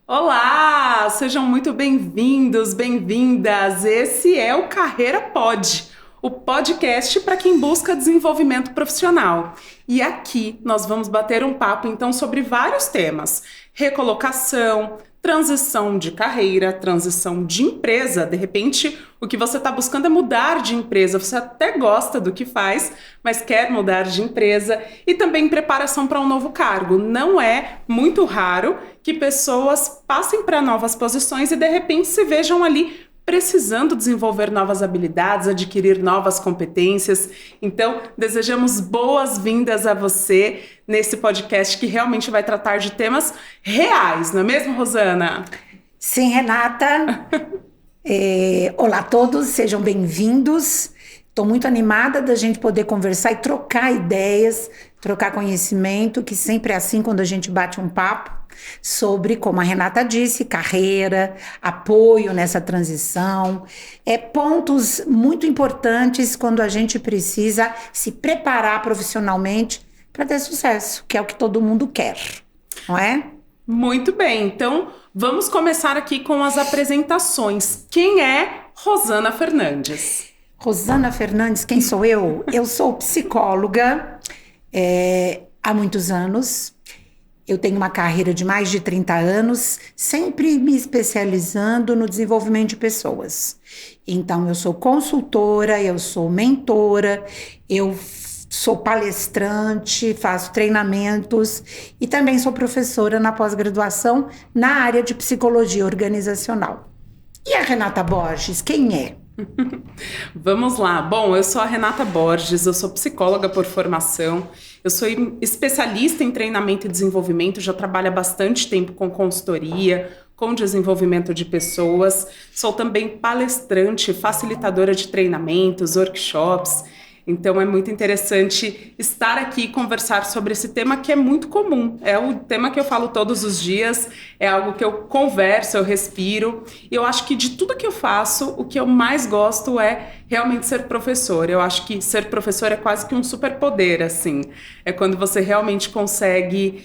Olá, sejam muito bem-vindos, bem-vindas. Esse é o Carreira Pod, o podcast para quem busca desenvolvimento profissional. E aqui nós vamos bater um papo então sobre vários temas: recolocação, transição de carreira, transição de empresa. De repente, o que você está buscando é mudar de empresa. Você até gosta do que faz, mas quer mudar de empresa. E também preparação para um novo cargo. Não é muito raro que pessoas passem para novas posições e de repente se vejam ali precisando desenvolver novas habilidades, adquirir novas competências. Então, desejamos boas-vindas a você nesse podcast que realmente vai tratar de temas reais, não é mesmo, Rosana? Sim, Renata. Olá a todos, sejam bem-vindos. Estou muito animada da gente poder conversar e trocar ideias, trocar conhecimento, que sempre é assim quando a gente bate um papo sobre, como a Renata disse, carreira, apoio nessa transição, pontos muito importantes quando a gente precisa se preparar profissionalmente para ter sucesso, que é o que todo mundo quer, não é? Muito bem, então vamos começar aqui com as apresentações. Quem é Rosana Fernandes? Rosana Fernandes, quem sou eu? Eu sou psicóloga há muitos anos. Eu tenho uma carreira de mais de 30 anos, sempre me especializando no desenvolvimento de pessoas. Então, eu sou consultora, eu sou mentora, eu sou palestrante, faço treinamentos e também sou professora na pós-graduação na área de psicologia organizacional. E a Renata Borges, quem é? Vamos lá. Bom, eu sou a Renata Borges, eu sou psicóloga por formação, eu sou especialista em treinamento e desenvolvimento, já trabalho há bastante tempo com consultoria, com desenvolvimento de pessoas, sou também palestrante, facilitadora de treinamentos, workshops. Então é muito interessante estar aqui e conversar sobre esse tema que é muito comum. É o tema que eu falo todos os dias, é algo que eu converso, eu respiro. E eu acho que de tudo que eu faço, o que eu mais gosto é realmente ser professor. Eu acho que ser professor é quase que um superpoder, assim. É quando você realmente consegue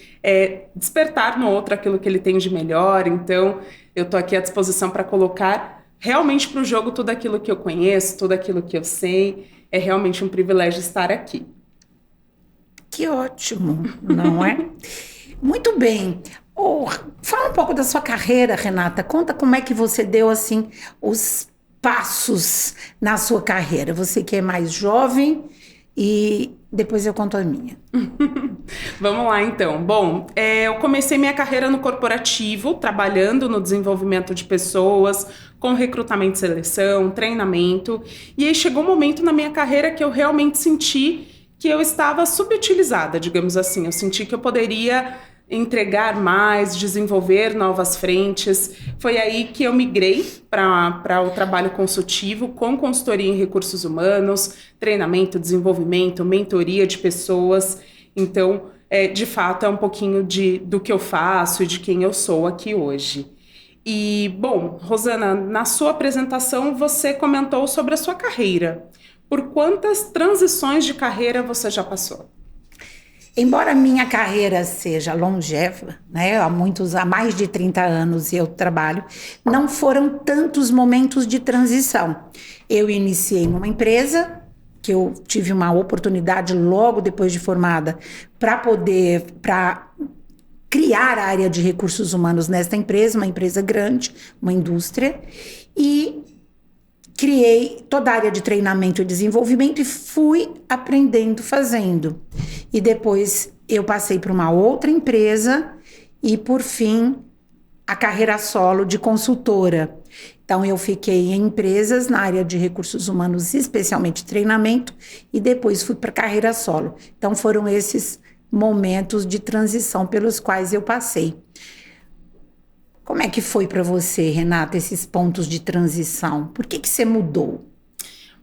despertar no outro aquilo que ele tem de melhor. Então eu estou aqui à disposição para colocar realmente para o jogo tudo aquilo que eu conheço, tudo aquilo que eu sei. É realmente um privilégio estar aqui. Que ótimo, não é? Muito bem. Fala um pouco da sua carreira, Renata. Conta como é que você deu assim os passos na sua carreira. Você que é mais jovem e depois eu conto a minha. Vamos lá, então. Bom, eu comecei minha carreira no corporativo, trabalhando no desenvolvimento de pessoas, com recrutamento e seleção, treinamento. E aí chegou um momento na minha carreira que eu realmente senti que eu estava subutilizada, digamos assim. Eu senti que eu poderia entregar mais, desenvolver novas frentes. Foi aí que eu migrei para o trabalho consultivo, com consultoria em recursos humanos, treinamento, desenvolvimento, mentoria de pessoas. Então, de fato, é um pouquinho do que eu faço e de quem eu sou aqui hoje. E, bom, Rosana, na sua apresentação você comentou sobre a sua carreira. Por quantas transições de carreira você já passou? Embora minha carreira seja longeva, né, há mais de 30 anos eu trabalho, não foram tantos momentos de transição. Eu iniciei numa empresa, que eu tive uma oportunidade logo depois de formada para criar a área de recursos humanos nesta empresa, uma empresa grande, uma indústria, e criei toda a área de treinamento e desenvolvimento e fui aprendendo fazendo. E depois eu passei para uma outra empresa e, por fim, a carreira solo de consultora. Então, eu fiquei em empresas na área de recursos humanos, especialmente treinamento, e depois fui para a carreira solo. Então, foram esses momentos de transição pelos quais eu passei. Como é que foi para você, Renata, esses pontos de transição? Por que você mudou?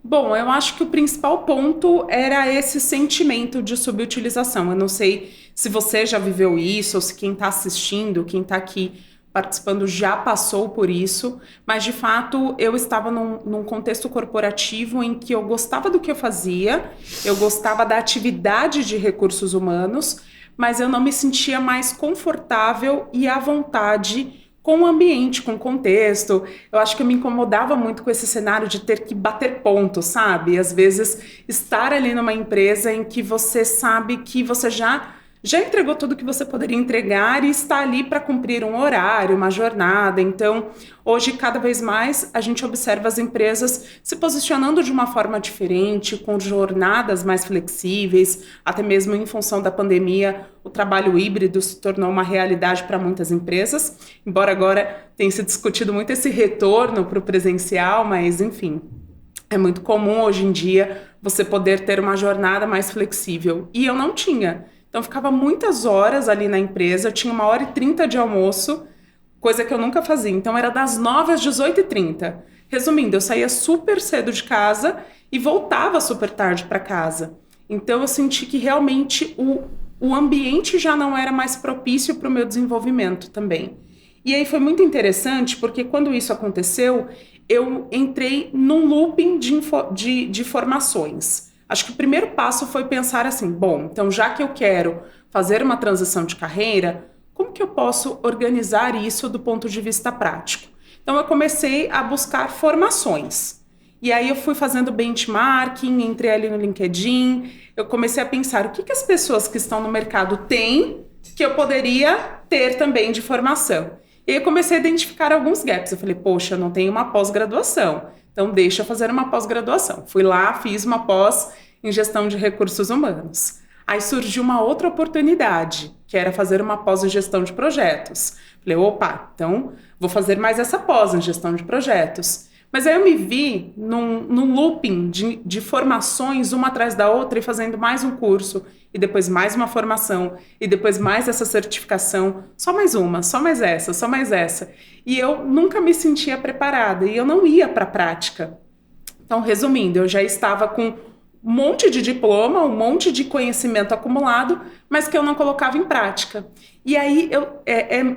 Bom, eu acho que o principal ponto era esse sentimento de subutilização. Eu não sei se você já viveu isso, ou se quem está assistindo, quem está aqui participando já passou por isso, mas de fato eu estava num contexto corporativo em que eu gostava do que eu fazia, eu gostava da atividade de recursos humanos, mas eu não me sentia mais confortável e à vontade com o ambiente, com o contexto. Eu acho que eu me incomodava muito com esse cenário de ter que bater ponto, sabe? Às vezes, estar ali numa empresa em que você sabe que você já entregou tudo que você poderia entregar e está ali para cumprir um horário, uma jornada. Então, hoje, cada vez mais, a gente observa as empresas se posicionando de uma forma diferente, com jornadas mais flexíveis, até mesmo em função da pandemia, o trabalho híbrido se tornou uma realidade para muitas empresas, embora agora tenha se discutido muito esse retorno para o presencial, mas, enfim, é muito comum hoje em dia você poder ter uma jornada mais flexível. E eu não tinha. Então, eu ficava muitas horas ali na empresa, eu tinha 1h30 de almoço, coisa que eu nunca fazia. Então, era das 9 às 18h30. Resumindo, eu saía super cedo de casa e voltava super tarde para casa. Então, eu senti que realmente o ambiente já não era mais propício para o meu desenvolvimento também. E aí foi muito interessante, porque quando isso aconteceu, eu entrei num looping de formações. Acho que o primeiro passo foi pensar assim, bom, então já que eu quero fazer uma transição de carreira, como que eu posso organizar isso do ponto de vista prático? Então eu comecei a buscar formações. E aí eu fui fazendo benchmarking, entrei ali no LinkedIn, eu comecei a pensar o que as pessoas que estão no mercado têm que eu poderia ter também de formação. E aí eu comecei a identificar alguns gaps. Eu falei, poxa, eu não tenho uma pós-graduação. Então, deixa eu fazer uma pós-graduação. Fui lá, fiz uma pós em gestão de recursos humanos. Aí surgiu uma outra oportunidade, que era fazer uma pós em gestão de projetos. Falei, opa, então vou fazer mais essa pós em gestão de projetos. Mas aí eu me vi num looping de formações, uma atrás da outra, e fazendo mais um curso, e depois mais uma formação, e depois mais essa certificação, só mais uma, só mais essa, só mais essa. E eu nunca me sentia preparada, e eu não ia para a prática. Então, resumindo, eu já estava com um monte de diploma, um monte de conhecimento acumulado, mas que eu não colocava em prática. E aí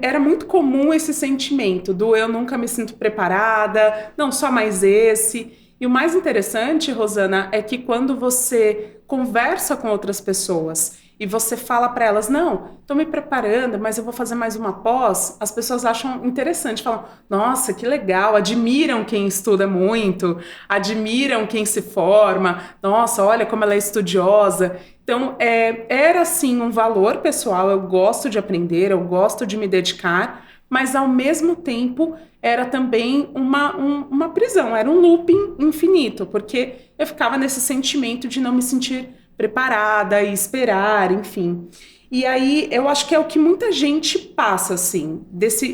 era muito comum esse sentimento do eu nunca me sinto preparada, não, só mais esse. E o mais interessante, Rosana, é que quando você conversa com outras pessoas e você fala para elas, não, estou me preparando, mas eu vou fazer mais uma pós, as pessoas acham interessante, falam, nossa, que legal, admiram quem estuda muito, admiram quem se forma, nossa, olha como ela é estudiosa. Então, era sim um valor pessoal, eu gosto de aprender, eu gosto de me dedicar, mas ao mesmo tempo era também uma prisão, era um looping infinito, porque eu ficava nesse sentimento de não me sentir preparada e esperar, enfim. E aí eu acho que é o que muita gente passa, assim, dessa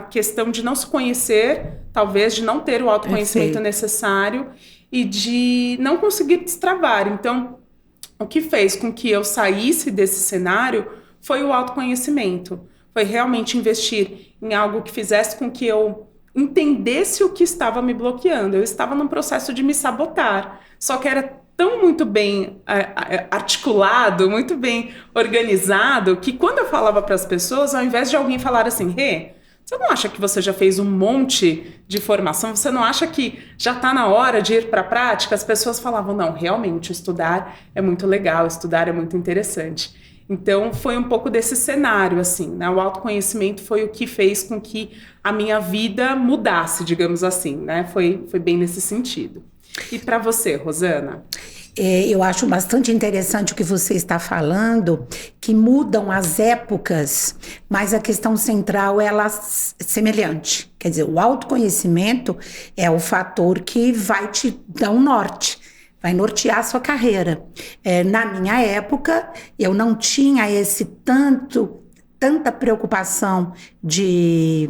questão de não se conhecer, talvez de não ter o autoconhecimento necessário e de não conseguir destravar. Então, o que fez com que eu saísse desse cenário foi o autoconhecimento. Foi realmente investir em algo que fizesse com que eu entendesse o que estava me bloqueando. Eu estava num processo de me sabotar, só que era tão muito bem articulado, muito bem organizado, que quando eu falava para as pessoas, ao invés de alguém falar assim, Rê, você não acha que você já fez um monte de formação? Você não acha que já está na hora de ir para a prática? As pessoas falavam, não, realmente, estudar é muito legal, estudar é muito interessante. Então, foi um pouco desse cenário, assim, né? O autoconhecimento foi o que fez com que a minha vida mudasse, digamos assim, né? Foi bem nesse sentido. E para você, Rosana? Eu acho bastante interessante o que você está falando, que mudam as épocas, mas a questão central ela é semelhante. Quer dizer, o autoconhecimento é o fator que vai te dar um norte, vai nortear a sua carreira. Na minha época, eu não tinha tanta preocupação de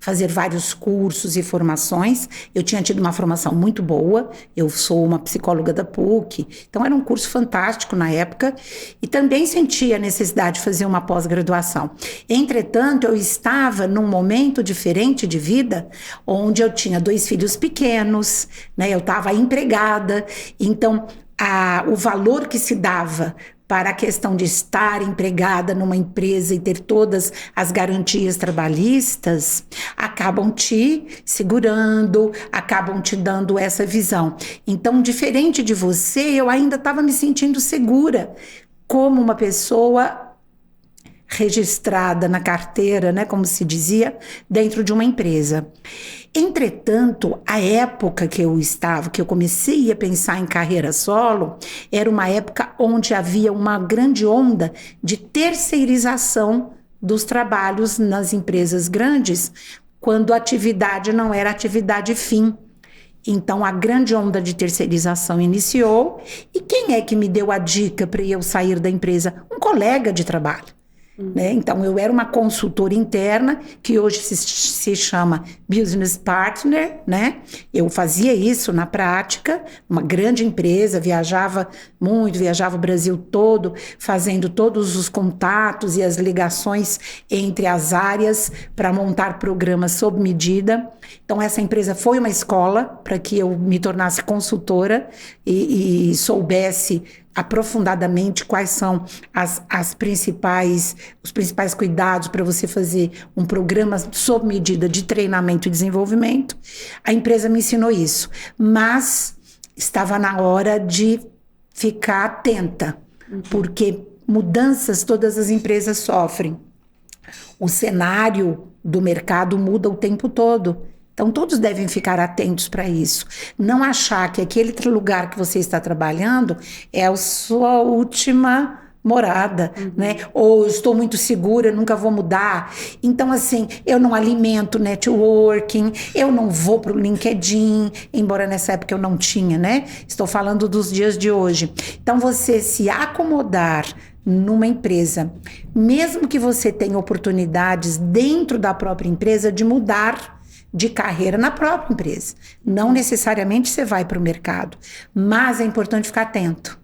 fazer vários cursos e formações. Eu tinha tido uma formação muito boa, eu sou uma psicóloga da PUC, então era um curso fantástico na época, e também sentia a necessidade de fazer uma pós-graduação. Entretanto, eu estava num momento diferente de vida, onde eu tinha 2 filhos pequenos, né? Eu estava empregada, então o valor que se dava para a questão de estar empregada numa empresa e ter todas as garantias trabalhistas, acabam te segurando, acabam te dando essa visão. Então, diferente de você, eu ainda estava me sentindo segura como uma pessoa registrada na carteira, né, como se dizia, dentro de uma empresa. Entretanto, a época que eu comecei a pensar em carreira solo, era uma época onde havia uma grande onda de terceirização dos trabalhos nas empresas grandes, quando a atividade não era atividade fim. Então, a grande onda de terceirização iniciou. E quem é que me deu a dica para eu sair da empresa? Um colega de trabalho. Né? Então, eu era uma consultora interna, que hoje se chama Business Partner, né? Eu fazia isso na prática, uma grande empresa, viajava muito, viajava o Brasil todo, fazendo todos os contatos e as ligações entre as áreas para montar programas sob medida. Então, essa empresa foi uma escola para que eu me tornasse consultora e soubesse aprofundadamente quais são os principais cuidados para você fazer um programa sob medida de treinamento e desenvolvimento. A empresa me ensinou isso, mas estava na hora de ficar atenta, porque mudanças todas as empresas sofrem. O cenário do mercado muda o tempo todo. Então, todos devem ficar atentos para isso. Não achar que aquele lugar que você está trabalhando é a sua última morada, né? Ou eu estou muito segura, nunca vou mudar. Então, assim, eu não alimento networking, eu não vou para o LinkedIn, embora nessa época eu não tinha, né? Estou falando dos dias de hoje. Então, você se acomodar numa empresa, mesmo que você tenha oportunidades dentro da própria empresa de mudar de carreira na própria empresa. Não necessariamente você vai para o mercado, mas é importante ficar atento,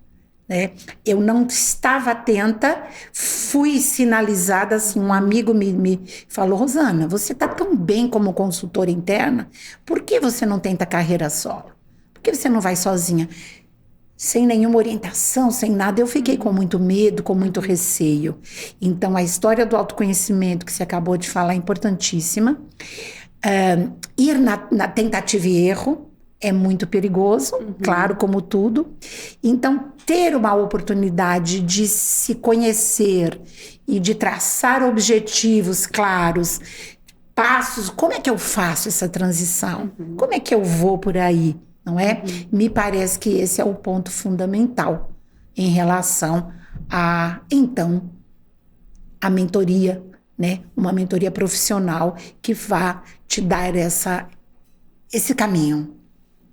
né? Eu não estava atenta, fui sinalizada assim, um amigo me falou: Rosana, você está tão bem como consultora interna, por que você não tenta carreira solo? Por que você não vai sozinha? Sem nenhuma orientação, sem nada, eu fiquei com muito medo, com muito receio. Então, a história do autoconhecimento que você acabou de falar é importantíssima. Ir na tentativa e erro é muito perigoso, claro, como tudo. Então, ter uma oportunidade de se conhecer e de traçar objetivos claros, passos, como é que eu faço essa transição? Como é que eu vou por aí? Não é? Me parece que esse é o ponto fundamental em relação a, então, a mentoria, né? Uma mentoria profissional que vá te dar esse caminho.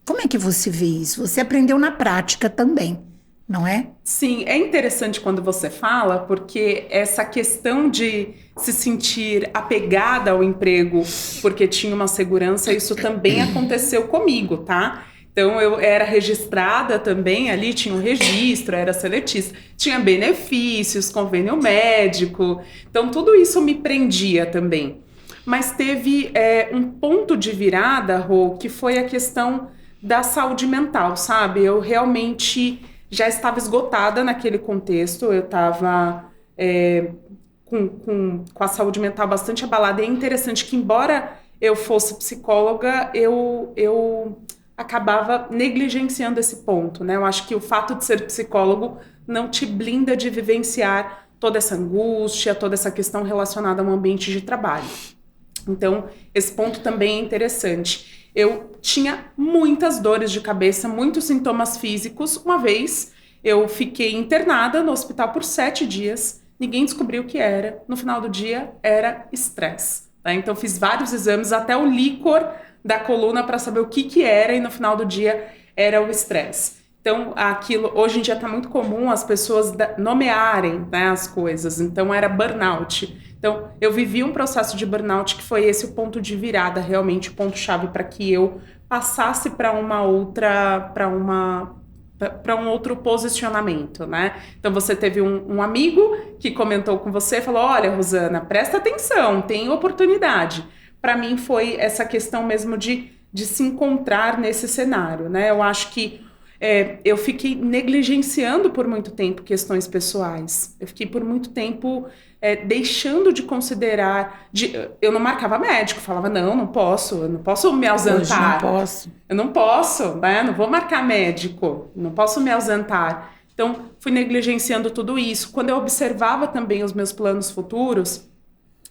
Como é que você vê isso? Você aprendeu na prática também, não é? Sim, é interessante quando você fala, porque essa questão de se sentir apegada ao emprego porque tinha uma segurança, isso também aconteceu comigo, tá? Então, eu era registrada também ali, tinha um registro, era seletista, tinha benefícios, convênio médico, então tudo isso me prendia também. Mas teve um ponto de virada, Rô, que foi a questão da saúde mental, sabe? Eu realmente já estava esgotada naquele contexto, eu estava com a saúde mental bastante abalada. E é interessante que, embora eu fosse psicóloga, eu acabava negligenciando esse ponto, né? Eu acho que o fato de ser psicólogo não te blinda de vivenciar toda essa angústia, toda essa questão relacionada a um ambiente de trabalho. Então, esse ponto também é interessante. Eu tinha muitas dores de cabeça, muitos sintomas físicos. Uma vez, eu fiquei internada no hospital por 7 dias, ninguém descobriu o que era. No final do dia, era estresse. Tá? Então, fiz vários exames, até o líquor da coluna para saber o que era, e no final do dia era o estresse. Então, aquilo, hoje em dia está muito comum as pessoas nomearem, né, as coisas. Então, era burnout. Então, eu vivi um processo de burnout que foi esse o ponto de virada, realmente o ponto-chave para que eu passasse para um outro posicionamento, né? Então, você teve um amigo que comentou com você e falou: olha, Rosana, presta atenção, tem oportunidade. Para mim foi essa questão mesmo de se encontrar nesse cenário, né? Eu acho que eu fiquei negligenciando por muito tempo questões pessoais. Eu fiquei por muito tempo deixando de considerar... eu não marcava médico, falava, não posso, eu não posso me ausentar. Hoje não posso. Eu não posso, né? Não vou marcar médico, não posso me ausentar. Então, fui negligenciando tudo isso. Quando eu observava também os meus planos futuros,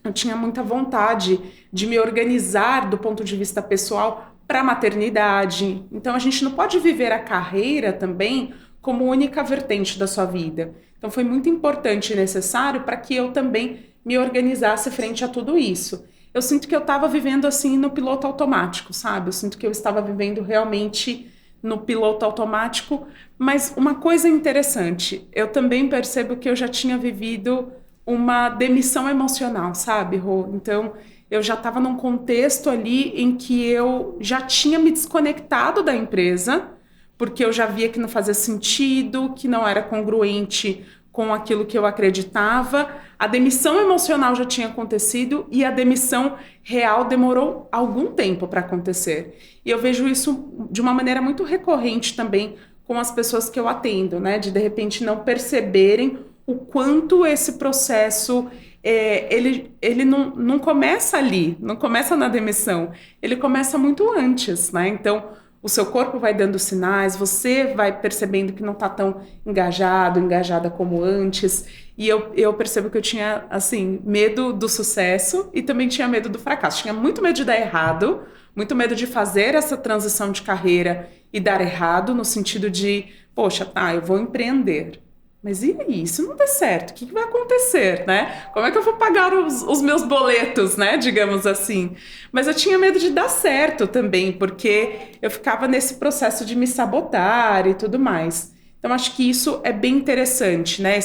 eu tinha muita vontade de me organizar do ponto de vista pessoal para a maternidade. Então, a gente não pode viver a carreira também como única vertente da sua vida. Então, foi muito importante e necessário para que eu também me organizasse frente a tudo isso. Eu sinto que eu estava vivendo assim no piloto automático, sabe? Eu sinto que eu estava vivendo realmente no piloto automático, mas uma coisa interessante, eu também percebo que eu já tinha vivido uma demissão emocional, sabe, Rô? Então, eu já estava num contexto ali em que eu já tinha me desconectado da empresa, porque eu já via que não fazia sentido, que não era congruente com aquilo que eu acreditava. A demissão emocional já tinha acontecido e a demissão real demorou algum tempo para acontecer. E eu vejo isso de uma maneira muito recorrente também com as pessoas que eu atendo, né? De repente não perceberem o quanto esse processo ele não começa ali, não começa na demissão, ele começa muito antes, né? Então, o seu corpo vai dando sinais, você vai percebendo que não está tão engajada como antes. E eu percebo que eu tinha, assim, medo do sucesso e também tinha medo do fracasso. Tinha muito medo de dar errado, muito medo de fazer essa transição de carreira e dar errado, no sentido de, poxa, tá, eu vou empreender. Mas e aí, se não der certo, o que vai acontecer, né? Como é que eu vou pagar os meus boletos, né? Digamos assim. Mas eu tinha medo de dar certo também, porque eu ficava nesse processo de me sabotar e tudo mais. Então, acho que isso é bem interessante, né?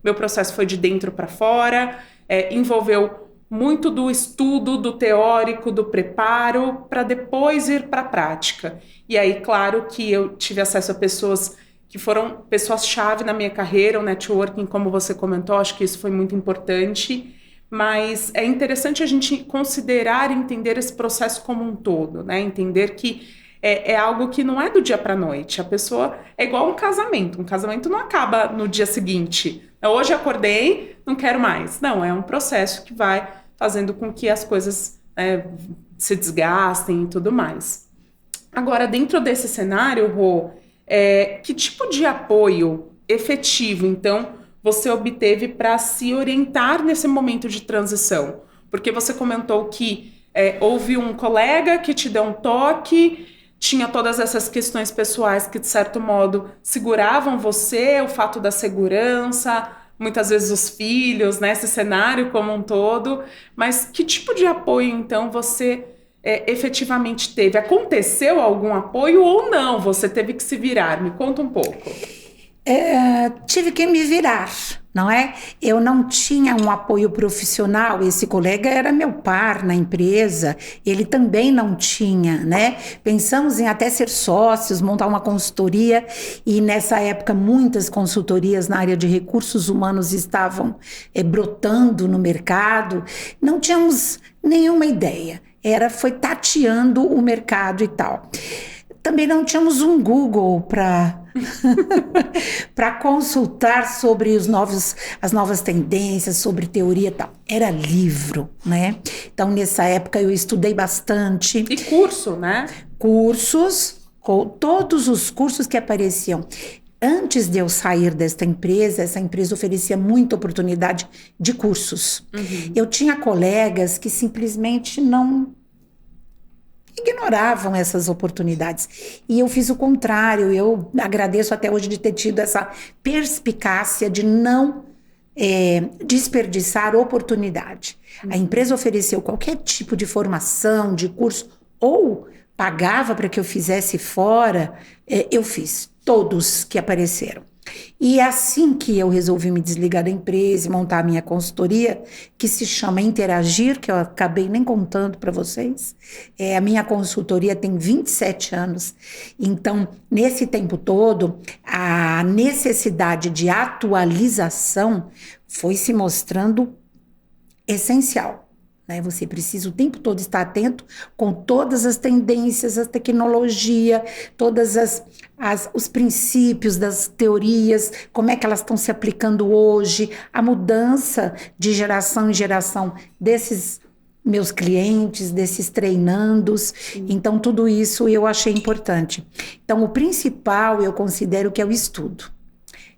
Meu processo foi de dentro para fora, envolveu muito do estudo, do teórico, do preparo, para depois ir para a prática. E aí, claro que eu tive acesso a pessoas que foram pessoas-chave na minha carreira, o networking, como você comentou, acho que isso foi muito importante, mas é interessante a gente considerar e entender esse processo como um todo, né? Entender que é algo que não é do dia para a noite. A pessoa é igual um casamento não acaba no dia seguinte. Hoje acordei, não quero mais. Não, é um processo que vai fazendo com que as coisas se desgastem e tudo mais. Agora, dentro desse cenário, Rô, que tipo de apoio efetivo, então, você obteve para se orientar nesse momento de transição? Porque você comentou que houve um colega que te deu um toque, tinha todas essas questões pessoais que, de certo modo, seguravam você, o fato da segurança, muitas vezes os filhos, né, esse cenário como um todo. Mas que tipo de apoio, então, você efetivamente teve? Aconteceu algum apoio ou não? Você teve que se virar? Me conta um pouco. Tive que me virar, não é? Eu não tinha um apoio profissional, esse colega era meu par na empresa, ele também não tinha, né? Pensamos em até ser sócios, montar uma consultoria, e nessa época muitas consultorias na área de recursos humanos estavam brotando no mercado, não tínhamos nenhuma ideia, foi tateando o mercado e tal. Também não tínhamos um Google para consultar sobre as novas tendências, sobre teoria e tal. Era livro, né? Então, nessa época, eu estudei bastante. E curso, né? Cursos, todos os cursos que apareciam. Antes de eu sair desta empresa, essa empresa oferecia muita oportunidade de cursos. Uhum. Eu tinha colegas que simplesmente não ignoravam essas oportunidades. E eu fiz o contrário. Eu agradeço até hoje de ter tido essa perspicácia de não desperdiçar oportunidade. A empresa ofereceu qualquer tipo de formação, de curso, ou pagava para que eu fizesse fora, eu fiz todos que apareceram. E assim que eu resolvi me desligar da empresa e montar a minha consultoria, que se chama Interagir, que eu acabei nem contando para vocês, a minha consultoria tem 27 anos. Então, nesse tempo todo, a necessidade de atualização foi se mostrando essencial. Você precisa o tempo todo estar atento com todas as tendências, a tecnologia, todos os princípios das teorias, como é que elas estão se aplicando hoje, a mudança de geração em geração desses meus clientes, desses treinandos. Então, tudo isso eu achei importante. Então, o principal eu considero que é o estudo.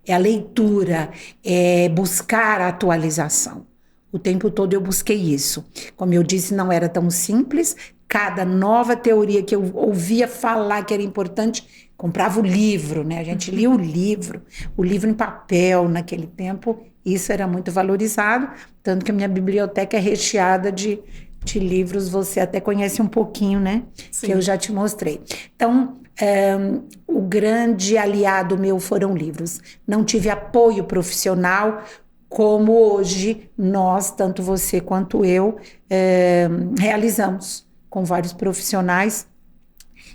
é a leitura, é buscar a atualização. O tempo todo eu busquei isso. Como eu disse, não era tão simples. Cada nova teoria que eu ouvia falar que era importante, comprava o livro, né? A gente lia o livro em papel naquele tempo. Isso era muito valorizado, tanto que a minha biblioteca é recheada de livros, você até conhece um pouquinho, né? Sim. Que eu já te mostrei. Então, o grande aliado meu foram livros. Não tive apoio profissional, como hoje nós, tanto você quanto eu, realizamos com vários profissionais.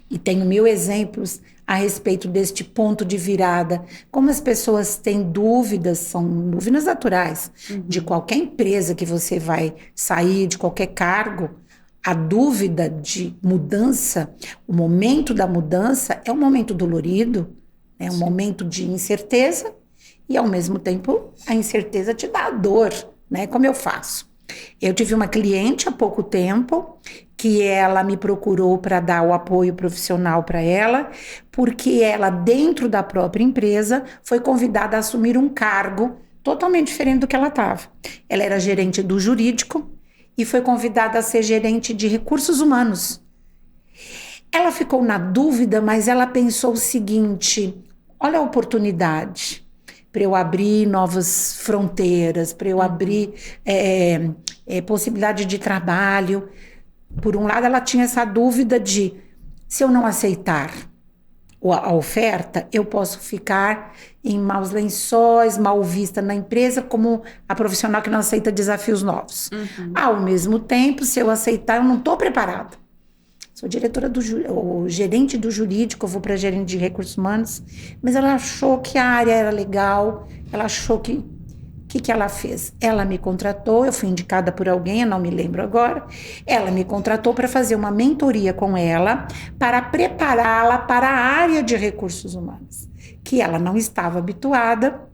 E tenho 1000 exemplos a respeito deste ponto de virada. Como as pessoas têm dúvidas, são dúvidas naturais, de qualquer empresa que você vai sair, de qualquer cargo, a dúvida de mudança, o momento da mudança é um momento dolorido, é um momento de incerteza, e ao mesmo tempo a incerteza te dá dor, né? Como eu faço? Eu tive uma cliente há pouco tempo que ela me procurou para dar o apoio profissional para ela, porque ela, dentro da própria empresa, foi convidada a assumir um cargo totalmente diferente do que ela estava. Ela era gerente do jurídico e foi convidada a ser gerente de recursos humanos. Ela ficou na dúvida, mas ela pensou o seguinte: olha a oportunidade para eu abrir novas fronteiras, para eu abrir possibilidade de trabalho. Por um lado, ela tinha essa dúvida de, se eu não aceitar a oferta, eu posso ficar em maus lençóis, mal vista na empresa, como a profissional que não aceita desafios novos. Ao mesmo tempo, se eu aceitar, eu não estou preparada. Sou diretora ou gerente do jurídico, eu vou para gerente de recursos humanos, mas ela achou que a área era legal, ela achou que... O que ela fez? Ela me contratou, eu fui indicada por alguém, eu não me lembro agora, ela me contratou para fazer uma mentoria com ela, para prepará-la para a área de recursos humanos, que ela não estava habituada,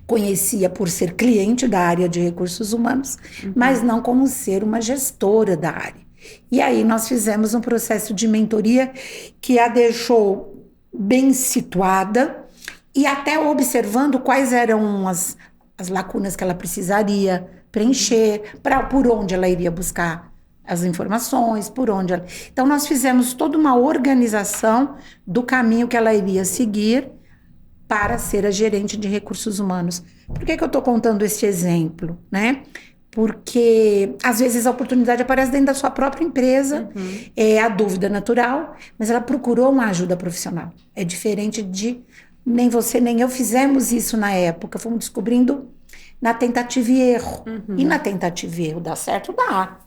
conhecia por ser cliente da área de recursos humanos, mas não como ser uma gestora da área. E aí nós fizemos um processo de mentoria que a deixou bem situada e até observando quais eram as lacunas que ela precisaria preencher, por onde ela iria buscar as informações, por onde ela... Então, nós fizemos toda uma organização do caminho que ela iria seguir para ser a gerente de recursos humanos. Por que eu estou contando este exemplo, né? Porque, às vezes, a oportunidade aparece dentro da sua própria empresa, é a dúvida natural, mas ela procurou uma ajuda profissional. É diferente de... Nem você, nem eu fizemos isso na época. Fomos descobrindo na tentativa e erro. E na tentativa e erro dá certo? Dá.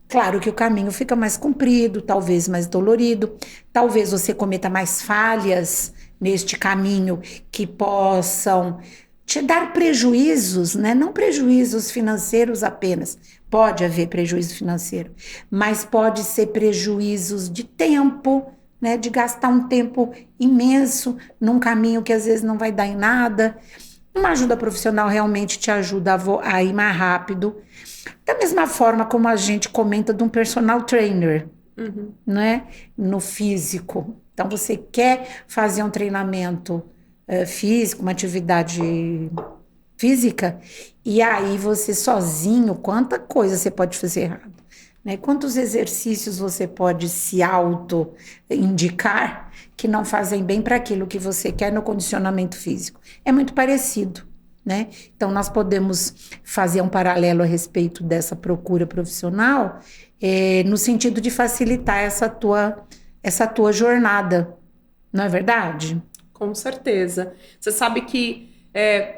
Claro que o caminho fica mais comprido, talvez mais dolorido. Talvez você cometa mais falhas neste caminho que possam te dar prejuízos, né? Não prejuízos financeiros apenas. Pode haver prejuízo financeiro, mas pode ser prejuízos de tempo, né, de gastar um tempo imenso num caminho que às vezes não vai dar em nada. Uma ajuda profissional realmente te ajuda a ir mais rápido. Da mesma forma como a gente comenta de um personal trainer, né, no físico. Então, você quer fazer um treinamento físico, uma atividade física, e aí você sozinho, quanta coisa você pode fazer errado. Né? Quantos exercícios você pode se auto-indicar que não fazem bem para aquilo que você quer no condicionamento físico? É muito parecido, né? Então, nós podemos fazer um paralelo a respeito dessa procura profissional no sentido de facilitar essa tua jornada, não é verdade? Com certeza. Você sabe que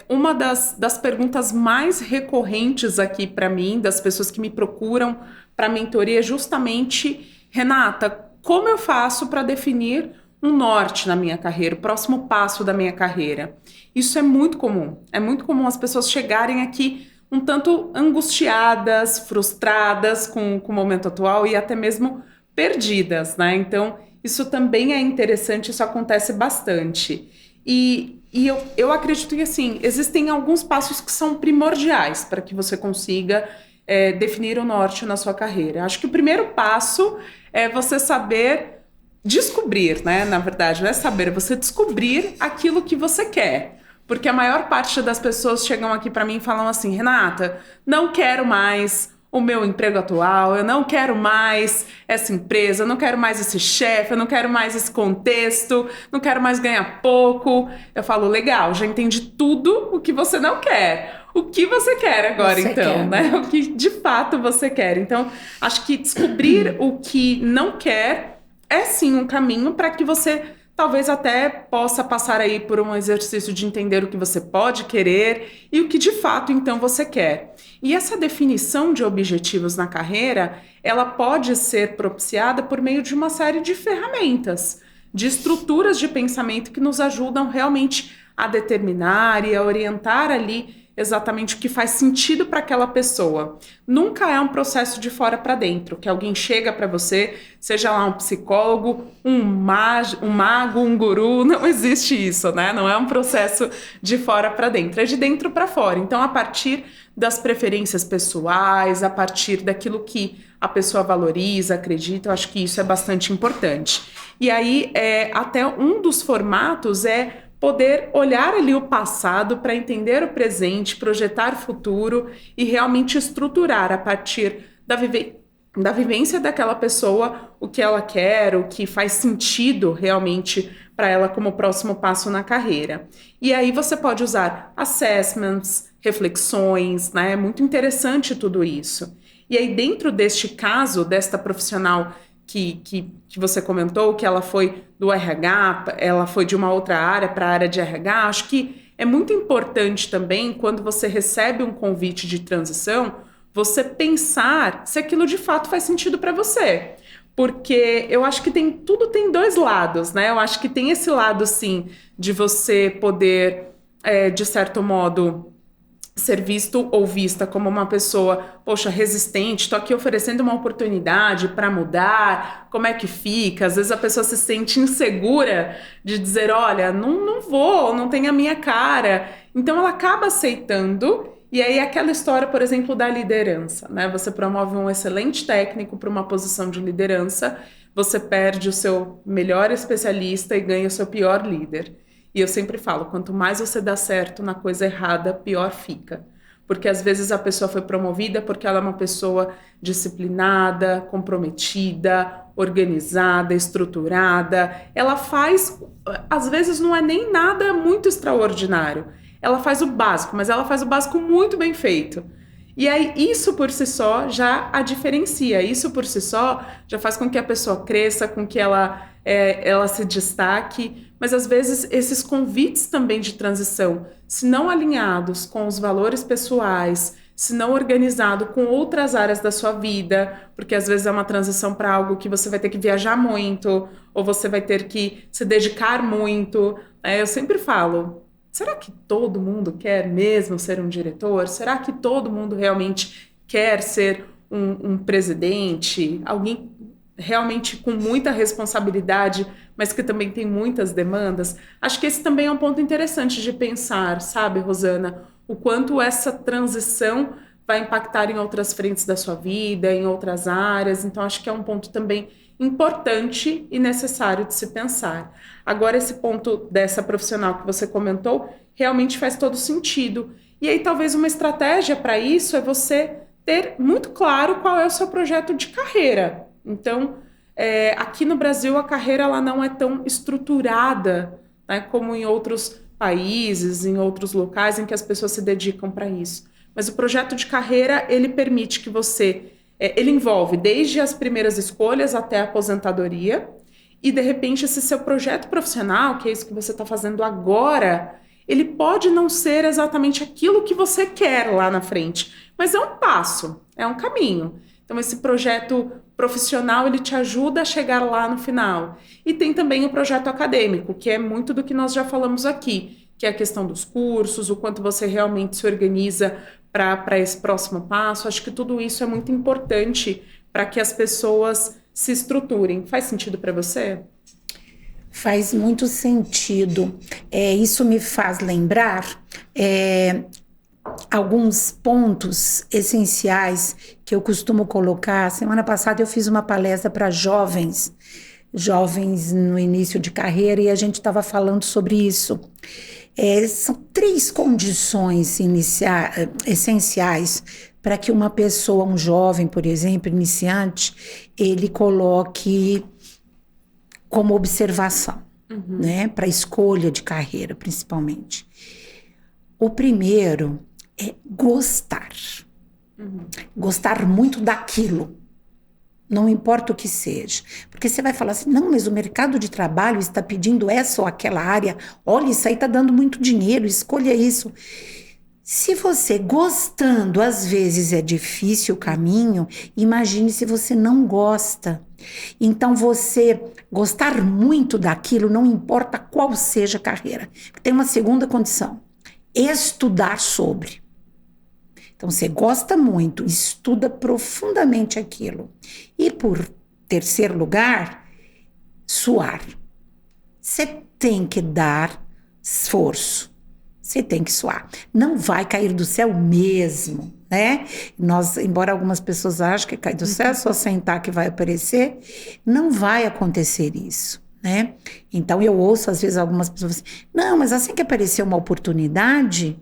uma das perguntas mais recorrentes aqui para mim, das pessoas que me procuram para mentoria, é justamente, Renata, como eu faço para definir um norte na minha carreira, o próximo passo da minha carreira? Isso é muito comum. É muito comum as pessoas chegarem aqui um tanto angustiadas, frustradas com o momento atual e até mesmo perdidas, né? Então, isso também é interessante, isso acontece bastante. E eu acredito que, assim, existem alguns passos que são primordiais para que você consiga definir o norte na sua carreira. Acho que o primeiro passo é você descobrir, né? Na verdade, não é saber, é você descobrir aquilo que você quer. Porque a maior parte das pessoas chegam aqui para mim e falam assim: Renata, não quero mais o meu emprego atual, eu não quero mais essa empresa, eu não quero mais esse chefe, eu não quero mais esse contexto, não quero mais ganhar pouco. Eu falo: legal, já entendi tudo o que você não quer. O que você quer agora, então, né? O que de fato você quer. Então, acho que descobrir o que não quer é sim um caminho para que você talvez até possa passar aí por um exercício de entender o que você pode querer e o que de fato então você quer. E essa definição de objetivos na carreira, ela pode ser propiciada por meio de uma série de ferramentas, de estruturas de pensamento que nos ajudam realmente a determinar e a orientar ali exatamente o que faz sentido para aquela pessoa. Nunca é um processo de fora para dentro, que alguém chega para você, seja lá um psicólogo, um mago, um guru, não existe isso, né? Não é um processo de fora para dentro, é de dentro para fora. Então, a partir das preferências pessoais, a partir daquilo que a pessoa valoriza, acredita, eu acho que isso é bastante importante. E aí, até um dos formatos é poder olhar ali o passado para entender o presente, projetar o futuro e realmente estruturar a partir da vivência daquela pessoa o que ela quer, o que faz sentido realmente para ela como próximo passo na carreira. E aí você pode usar assessments, reflexões, né? É muito interessante tudo isso. E aí dentro deste caso, desta profissional que você comentou, que ela foi do RH, ela foi de uma outra área para a área de RH, acho que é muito importante também, quando você recebe um convite de transição, você pensar se aquilo de fato faz sentido para você. Porque eu acho que tudo tem dois lados, né? Eu acho que tem esse lado, sim, de você poder, de certo modo, ser visto ou vista como uma pessoa, poxa, resistente, tô aqui oferecendo uma oportunidade para mudar, como é que fica? Às vezes a pessoa se sente insegura de dizer, olha, não vou, não tem a minha cara. Então ela acaba aceitando, e aí aquela história, por exemplo, da liderança, né? Você promove um excelente técnico para uma posição de liderança, você perde o seu melhor especialista e ganha o seu pior líder. E eu sempre falo, quanto mais você dá certo na coisa errada, pior fica. Porque às vezes a pessoa foi promovida porque ela é uma pessoa disciplinada, comprometida, organizada, estruturada. Ela faz, às vezes não é nem nada muito extraordinário. Ela faz o básico, mas ela faz o básico muito bem feito. E aí isso por si só já a diferencia, isso por si só já faz com que a pessoa cresça, com que ela se destaque, mas às vezes esses convites também de transição, se não alinhados com os valores pessoais, se não organizado com outras áreas da sua vida, porque às vezes é uma transição para algo que você vai ter que viajar muito, ou você vai ter que se dedicar muito, eu sempre falo, será que todo mundo quer mesmo ser um diretor? Será que todo mundo realmente quer ser um presidente? Alguém realmente com muita responsabilidade, mas que também tem muitas demandas? Acho que esse também é um ponto interessante de pensar, sabe, Rosana? O quanto essa transição vai impactar em outras frentes da sua vida, em outras áreas. Então, acho que é um ponto também importante e necessário de se pensar. Agora, esse ponto dessa profissional que você comentou realmente faz todo sentido. E aí, talvez uma estratégia para isso é você ter muito claro qual é o seu projeto de carreira. Então, aqui no Brasil, a carreira ela não é tão estruturada, né, como em outros países, em outros locais em que as pessoas se dedicam para isso. Mas o projeto de carreira, ele permite que você... ele envolve desde as primeiras escolhas até a aposentadoria, e de repente esse seu projeto profissional, que é isso que você está fazendo agora, ele pode não ser exatamente aquilo que você quer lá na frente, mas é um passo, é um caminho. Então esse projeto profissional, ele te ajuda a chegar lá no final. E tem também o projeto acadêmico, que é muito do que nós já falamos aqui, que é a questão dos cursos, o quanto você realmente se organiza para esse próximo passo. Acho que tudo isso é muito importante para que as pessoas se estruturem. Faz sentido para você? Faz muito sentido. Isso me faz lembrar alguns pontos essenciais que eu costumo colocar. Semana passada eu fiz uma palestra para jovens no início de carreira, e a gente estava falando sobre isso. São 3 condições essenciais para que uma pessoa, um jovem, por exemplo, iniciante, ele coloque como observação, né? Para escolha de carreira, principalmente. O primeiro é gostar. Gostar muito daquilo. Não importa o que seja. Porque você vai falar assim, não, mas o mercado de trabalho está pedindo essa ou aquela área. Olha, isso aí está dando muito dinheiro, escolha isso. Se você gostando, às vezes é difícil o caminho, imagine se você não gosta. Então, você gostar muito daquilo, não importa qual seja a carreira. Tem uma segunda condição, estudar sobre. Então, você gosta muito, estuda profundamente aquilo. E, por terceiro lugar, suar. Você tem que dar esforço. Você tem que suar. Não vai cair do céu mesmo, né? Embora algumas pessoas achem que cai do céu, é só sentar que vai aparecer, não vai acontecer isso, né? Então, eu ouço, às vezes, algumas pessoas assim, não, mas assim que aparecer uma oportunidade...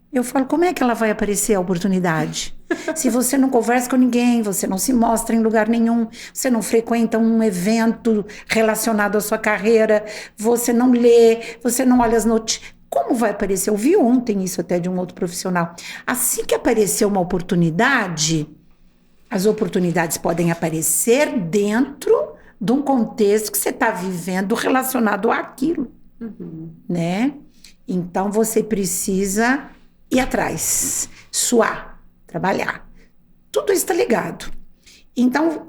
Eu falo, como é que ela vai aparecer a oportunidade? Se você não conversa com ninguém, você não se mostra em lugar nenhum, você não frequenta um evento relacionado à sua carreira, você não lê, você não olha as notícias. Como vai aparecer? Eu vi ontem isso até de um outro profissional. Assim que aparecer uma oportunidade, as oportunidades podem aparecer dentro de um contexto que você está vivendo relacionado àquilo, né? Então, você precisa... ir atrás, suar, trabalhar. Tudo isso está ligado. Então,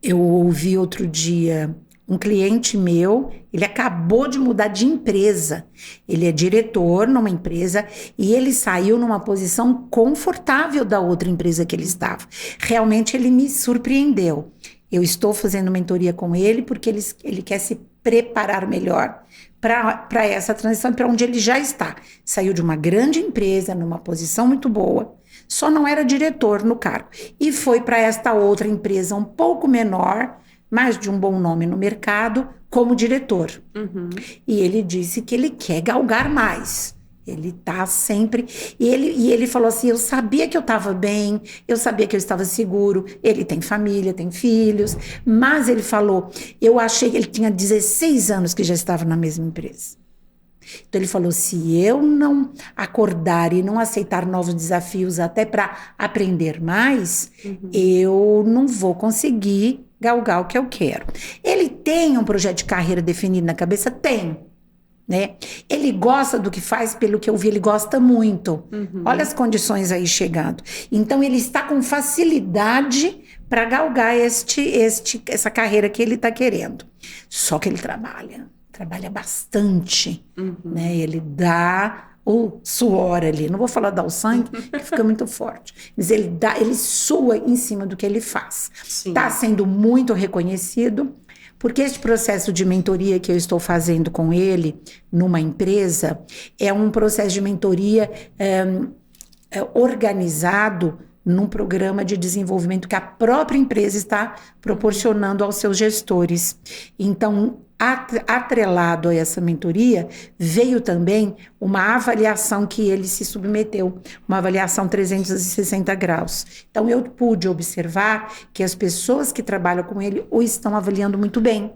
eu ouvi outro dia um cliente meu, ele acabou de mudar de empresa. Ele é diretor numa empresa e ele saiu numa posição confortável da outra empresa que ele estava. Realmente, ele me surpreendeu. Eu estou fazendo mentoria com ele porque ele quer se preparar melhor para essa transição, para onde ele já está. Saiu de uma grande empresa, numa posição muito boa, só não era diretor no cargo. E foi para esta outra empresa um pouco menor, mas de um bom nome no mercado, como diretor. E ele disse que ele quer galgar mais. Ele está sempre... E ele falou assim, eu sabia que eu estava bem, eu sabia que eu estava seguro, ele tem família, tem filhos, mas ele falou, eu achei que ele tinha 16 anos que já estava na mesma empresa. Então ele falou, se eu não acordar e não aceitar novos desafios até para aprender mais, eu não vou conseguir galgar o que eu quero. Ele tem um projeto de carreira definido na cabeça? Tem. Né? Ele gosta do que faz, pelo que eu vi, ele gosta muito. Olha as condições aí chegando. Então, ele está com facilidade para galgar essa carreira que ele está querendo. Só que ele trabalha bastante. Né? Ele dá o suor ali. Não vou falar dar o sangue, que fica muito forte. Mas ele sua em cima do que ele faz. Está sendo muito reconhecido. Porque este processo de mentoria que eu estou fazendo com ele numa empresa é um processo de mentoria organizado num programa de desenvolvimento que a própria empresa está proporcionando aos seus gestores. Então, atrelado a essa mentoria, veio também uma avaliação que ele se submeteu, uma avaliação 360 graus. Então, eu pude observar que as pessoas que trabalham com ele o estão avaliando muito bem.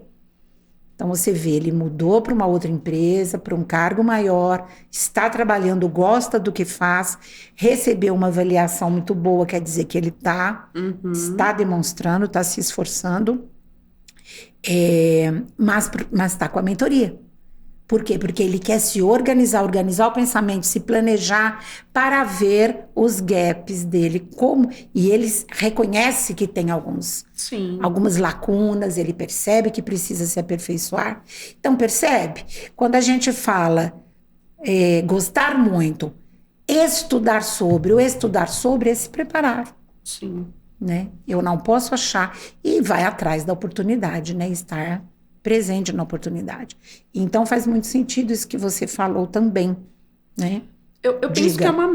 Então, você vê, ele mudou para uma outra empresa, para um cargo maior, está trabalhando, gosta do que faz, recebeu uma avaliação muito boa, quer dizer que ele está demonstrando, está se esforçando, mas está com a mentoria. Por quê? Porque ele quer se organizar o pensamento, se planejar para ver os gaps dele, e ele reconhece que tem algumas lacunas, ele percebe que precisa se aperfeiçoar. Então, percebe? Quando a gente fala gostar muito, estudar sobre é se preparar. Sim. Né? Eu não posso achar, e vai atrás da oportunidade, né? Estar presente na oportunidade. Então, faz muito sentido isso que você falou também, né? Eu penso que é uma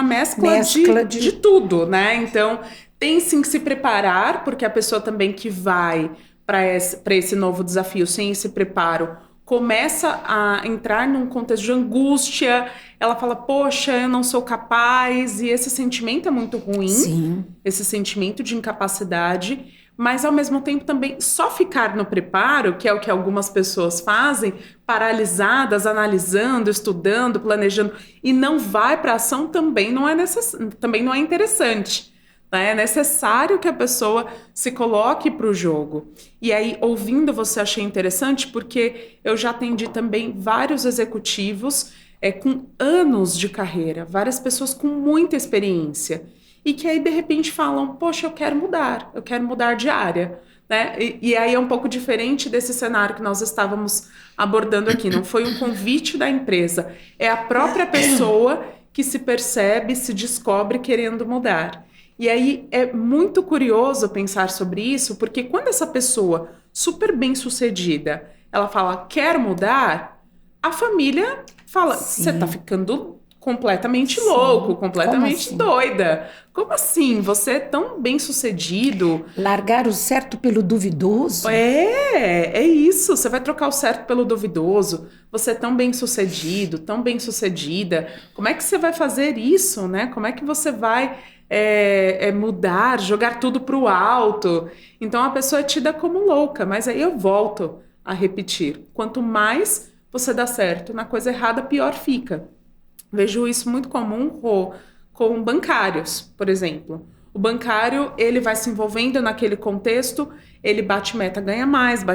mescla de tudo, né? Então, tem sim que se preparar, porque a pessoa também que vai para esse novo desafio sem esse preparo começa a entrar num contexto de angústia, ela fala, poxa, eu não sou capaz, e esse sentimento é muito ruim, Sim. esse sentimento de incapacidade, mas ao mesmo tempo também só ficar no preparo, que é o que algumas pessoas fazem, paralisadas, analisando, estudando, planejando, e não vai para a ação também não é interessante. Né? É necessário que a pessoa se coloque para o jogo. E aí, ouvindo você, achei interessante, porque eu já atendi também vários executivos com anos de carreira, várias pessoas com muita experiência, e que aí, de repente, falam, poxa, eu quero mudar de área. Né? E aí é um pouco diferente desse cenário que nós estávamos abordando aqui. Não foi um convite da empresa, é a própria pessoa que se percebe, se descobre querendo mudar. E aí é muito curioso pensar sobre isso, porque quando essa pessoa super bem sucedida, ela fala, quer mudar, a família fala, você tá ficando completamente louco, completamente doida. Como assim? Você é tão bem sucedido. Largar o certo pelo duvidoso? É isso. Você vai trocar o certo pelo duvidoso. Você é tão bem sucedido, tão bem sucedida. Como é que você vai fazer isso, né? Como é que você vai mudar, jogar tudo pro alto? Então a pessoa é tida como louca, mas aí eu volto a repetir. Quanto mais você dá certo na coisa errada, pior fica. Vejo isso muito comum com bancários, por exemplo. O bancário, ele vai se envolvendo naquele contexto, ele bate meta, ganha mais,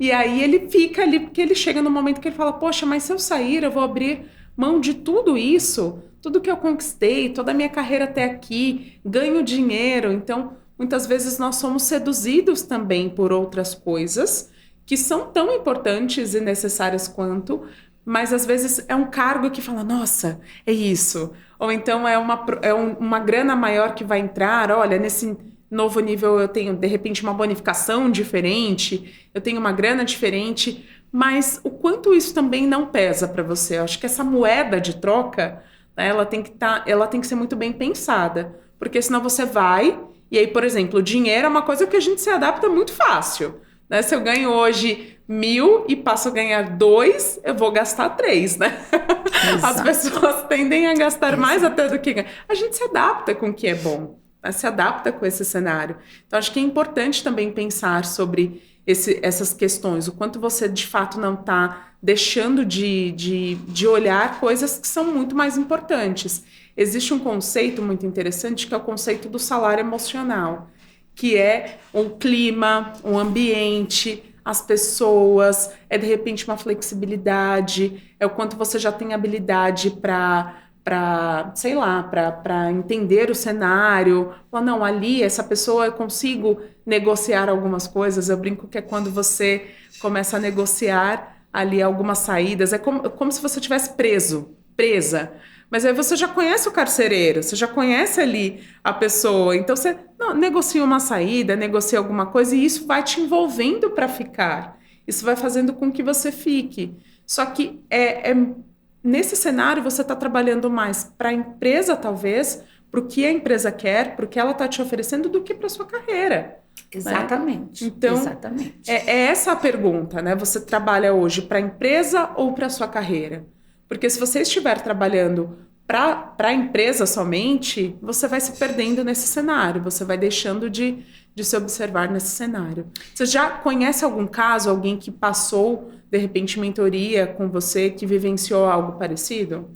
e aí ele fica ali, porque ele chega no momento que ele fala, poxa, mas se eu sair, eu vou abrir mão de tudo isso, tudo que eu conquistei, toda a minha carreira até aqui, ganho dinheiro. Então, muitas vezes nós somos seduzidos também por outras coisas que são tão importantes e necessárias quanto, mas às vezes é um cargo que fala, nossa, é isso. Ou então é uma grana maior que vai entrar, olha, nesse novo nível eu tenho, de repente, uma bonificação diferente, eu tenho uma grana diferente, mas o quanto isso também não pesa para você? Eu acho que essa moeda de troca, né, ela tem que ser muito bem pensada, porque senão você vai, e aí, por exemplo, o dinheiro é uma coisa que a gente se adapta muito fácil. Né? Se eu ganho hoje 1.000 e passo a ganhar 2, eu vou gastar 3, né? As pessoas tendem a gastar mais até do que ganhar. A gente se adapta com o que é bom, né? Se adapta com esse cenário. Então, acho que é importante também pensar sobre essas questões, o quanto você, de fato, não está deixando de olhar coisas que são muito mais importantes. Existe um conceito muito interessante, que é o conceito do salário emocional, que é um clima, um ambiente, as pessoas, de repente uma flexibilidade, é o quanto você já tem habilidade para entender o cenário. Ou não, ali, essa pessoa eu consigo negociar algumas coisas. Eu brinco que é quando você começa a negociar ali algumas saídas, é como se você estivesse presa. Mas aí você já conhece o carcereiro, você já conhece ali a pessoa, então você negocia uma saída, negocia alguma coisa e isso vai te envolvendo para ficar. Isso vai fazendo com que você fique. Só que nesse cenário você está trabalhando mais para a empresa, talvez, para o que a empresa quer, para o que ela está te oferecendo, do que para a sua carreira. Exatamente. Né? Então, exatamente. É essa a pergunta, né? Você trabalha hoje para a empresa ou para a sua carreira? Porque se você estiver trabalhando para a empresa somente, você vai se perdendo nesse cenário, você vai deixando de se observar nesse cenário. Você já conhece algum caso, alguém que passou, de repente, mentoria com você, que vivenciou algo parecido?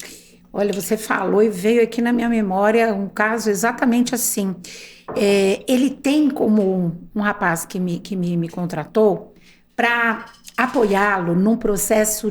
Olha, você falou e veio aqui na minha memória um caso exatamente assim. Ele tem como um rapaz que me contratou para apoiá-lo num processo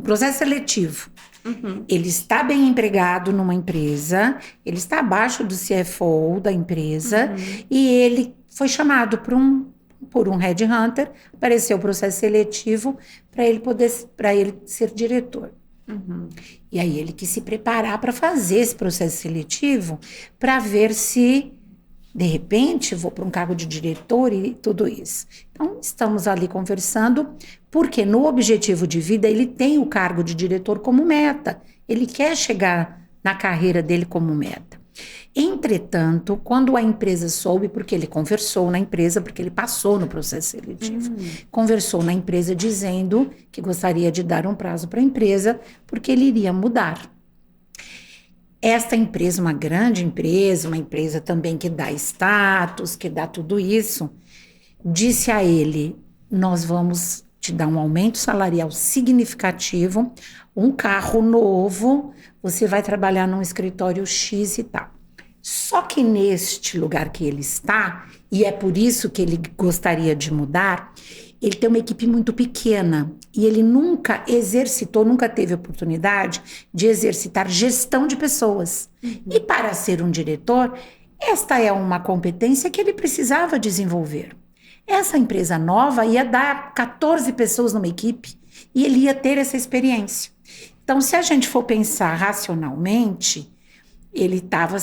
processo seletivo. Uhum. Ele está bem empregado numa empresa, ele está abaixo do CFO da empresa, e ele foi chamado por um headhunter, apareceu o processo seletivo para ele ser diretor. Uhum. E aí ele quis se preparar para fazer esse processo seletivo, para ver se, de repente, vou para um cargo de diretor e tudo isso. Então, estamos ali conversando, porque no objetivo de vida ele tem o cargo de diretor como meta. Ele quer chegar na carreira dele como meta. Entretanto, quando a empresa soube, porque ele conversou na empresa, porque ele passou no processo seletivo, conversou na empresa dizendo que gostaria de dar um prazo para a empresa, porque ele iria mudar. Esta empresa, uma grande empresa, uma empresa também que dá status, que dá tudo isso, disse a ele: nós vamos te dar um aumento salarial significativo, um carro novo, você vai trabalhar num escritório X e tal. Só que neste lugar que ele está, e é por isso que ele gostaria de mudar, ele tem uma equipe muito pequena e ele nunca exercitou, nunca teve oportunidade de exercitar gestão de pessoas. E para ser um diretor, esta é uma competência que ele precisava desenvolver. Essa empresa nova ia dar 14 pessoas numa equipe e ele ia ter essa experiência. Então, se a gente for pensar racionalmente, ele estava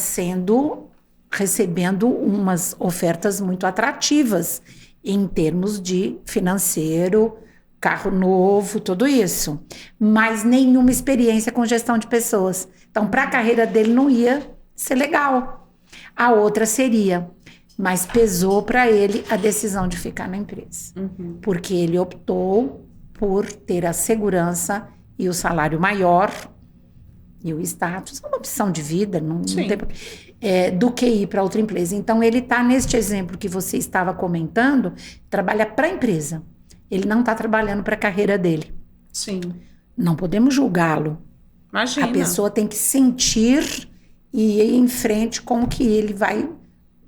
recebendo umas ofertas muito atrativas em termos de financeiro, carro novo, tudo isso. Mas nenhuma experiência com gestão de pessoas. Então, para a carreira dele não ia ser legal. A outra seria, mas pesou para ele a decisão de ficar na empresa. Porque ele optou por ter a segurança e o salário maior e o status, é uma opção de vida, não tem, do que ir para outra empresa. Então, ele está neste exemplo que você estava comentando, trabalha para a empresa. Ele não está trabalhando para a carreira dele. Sim. Não podemos julgá-lo. Imagina. A pessoa tem que sentir e ir em frente com o que ele vai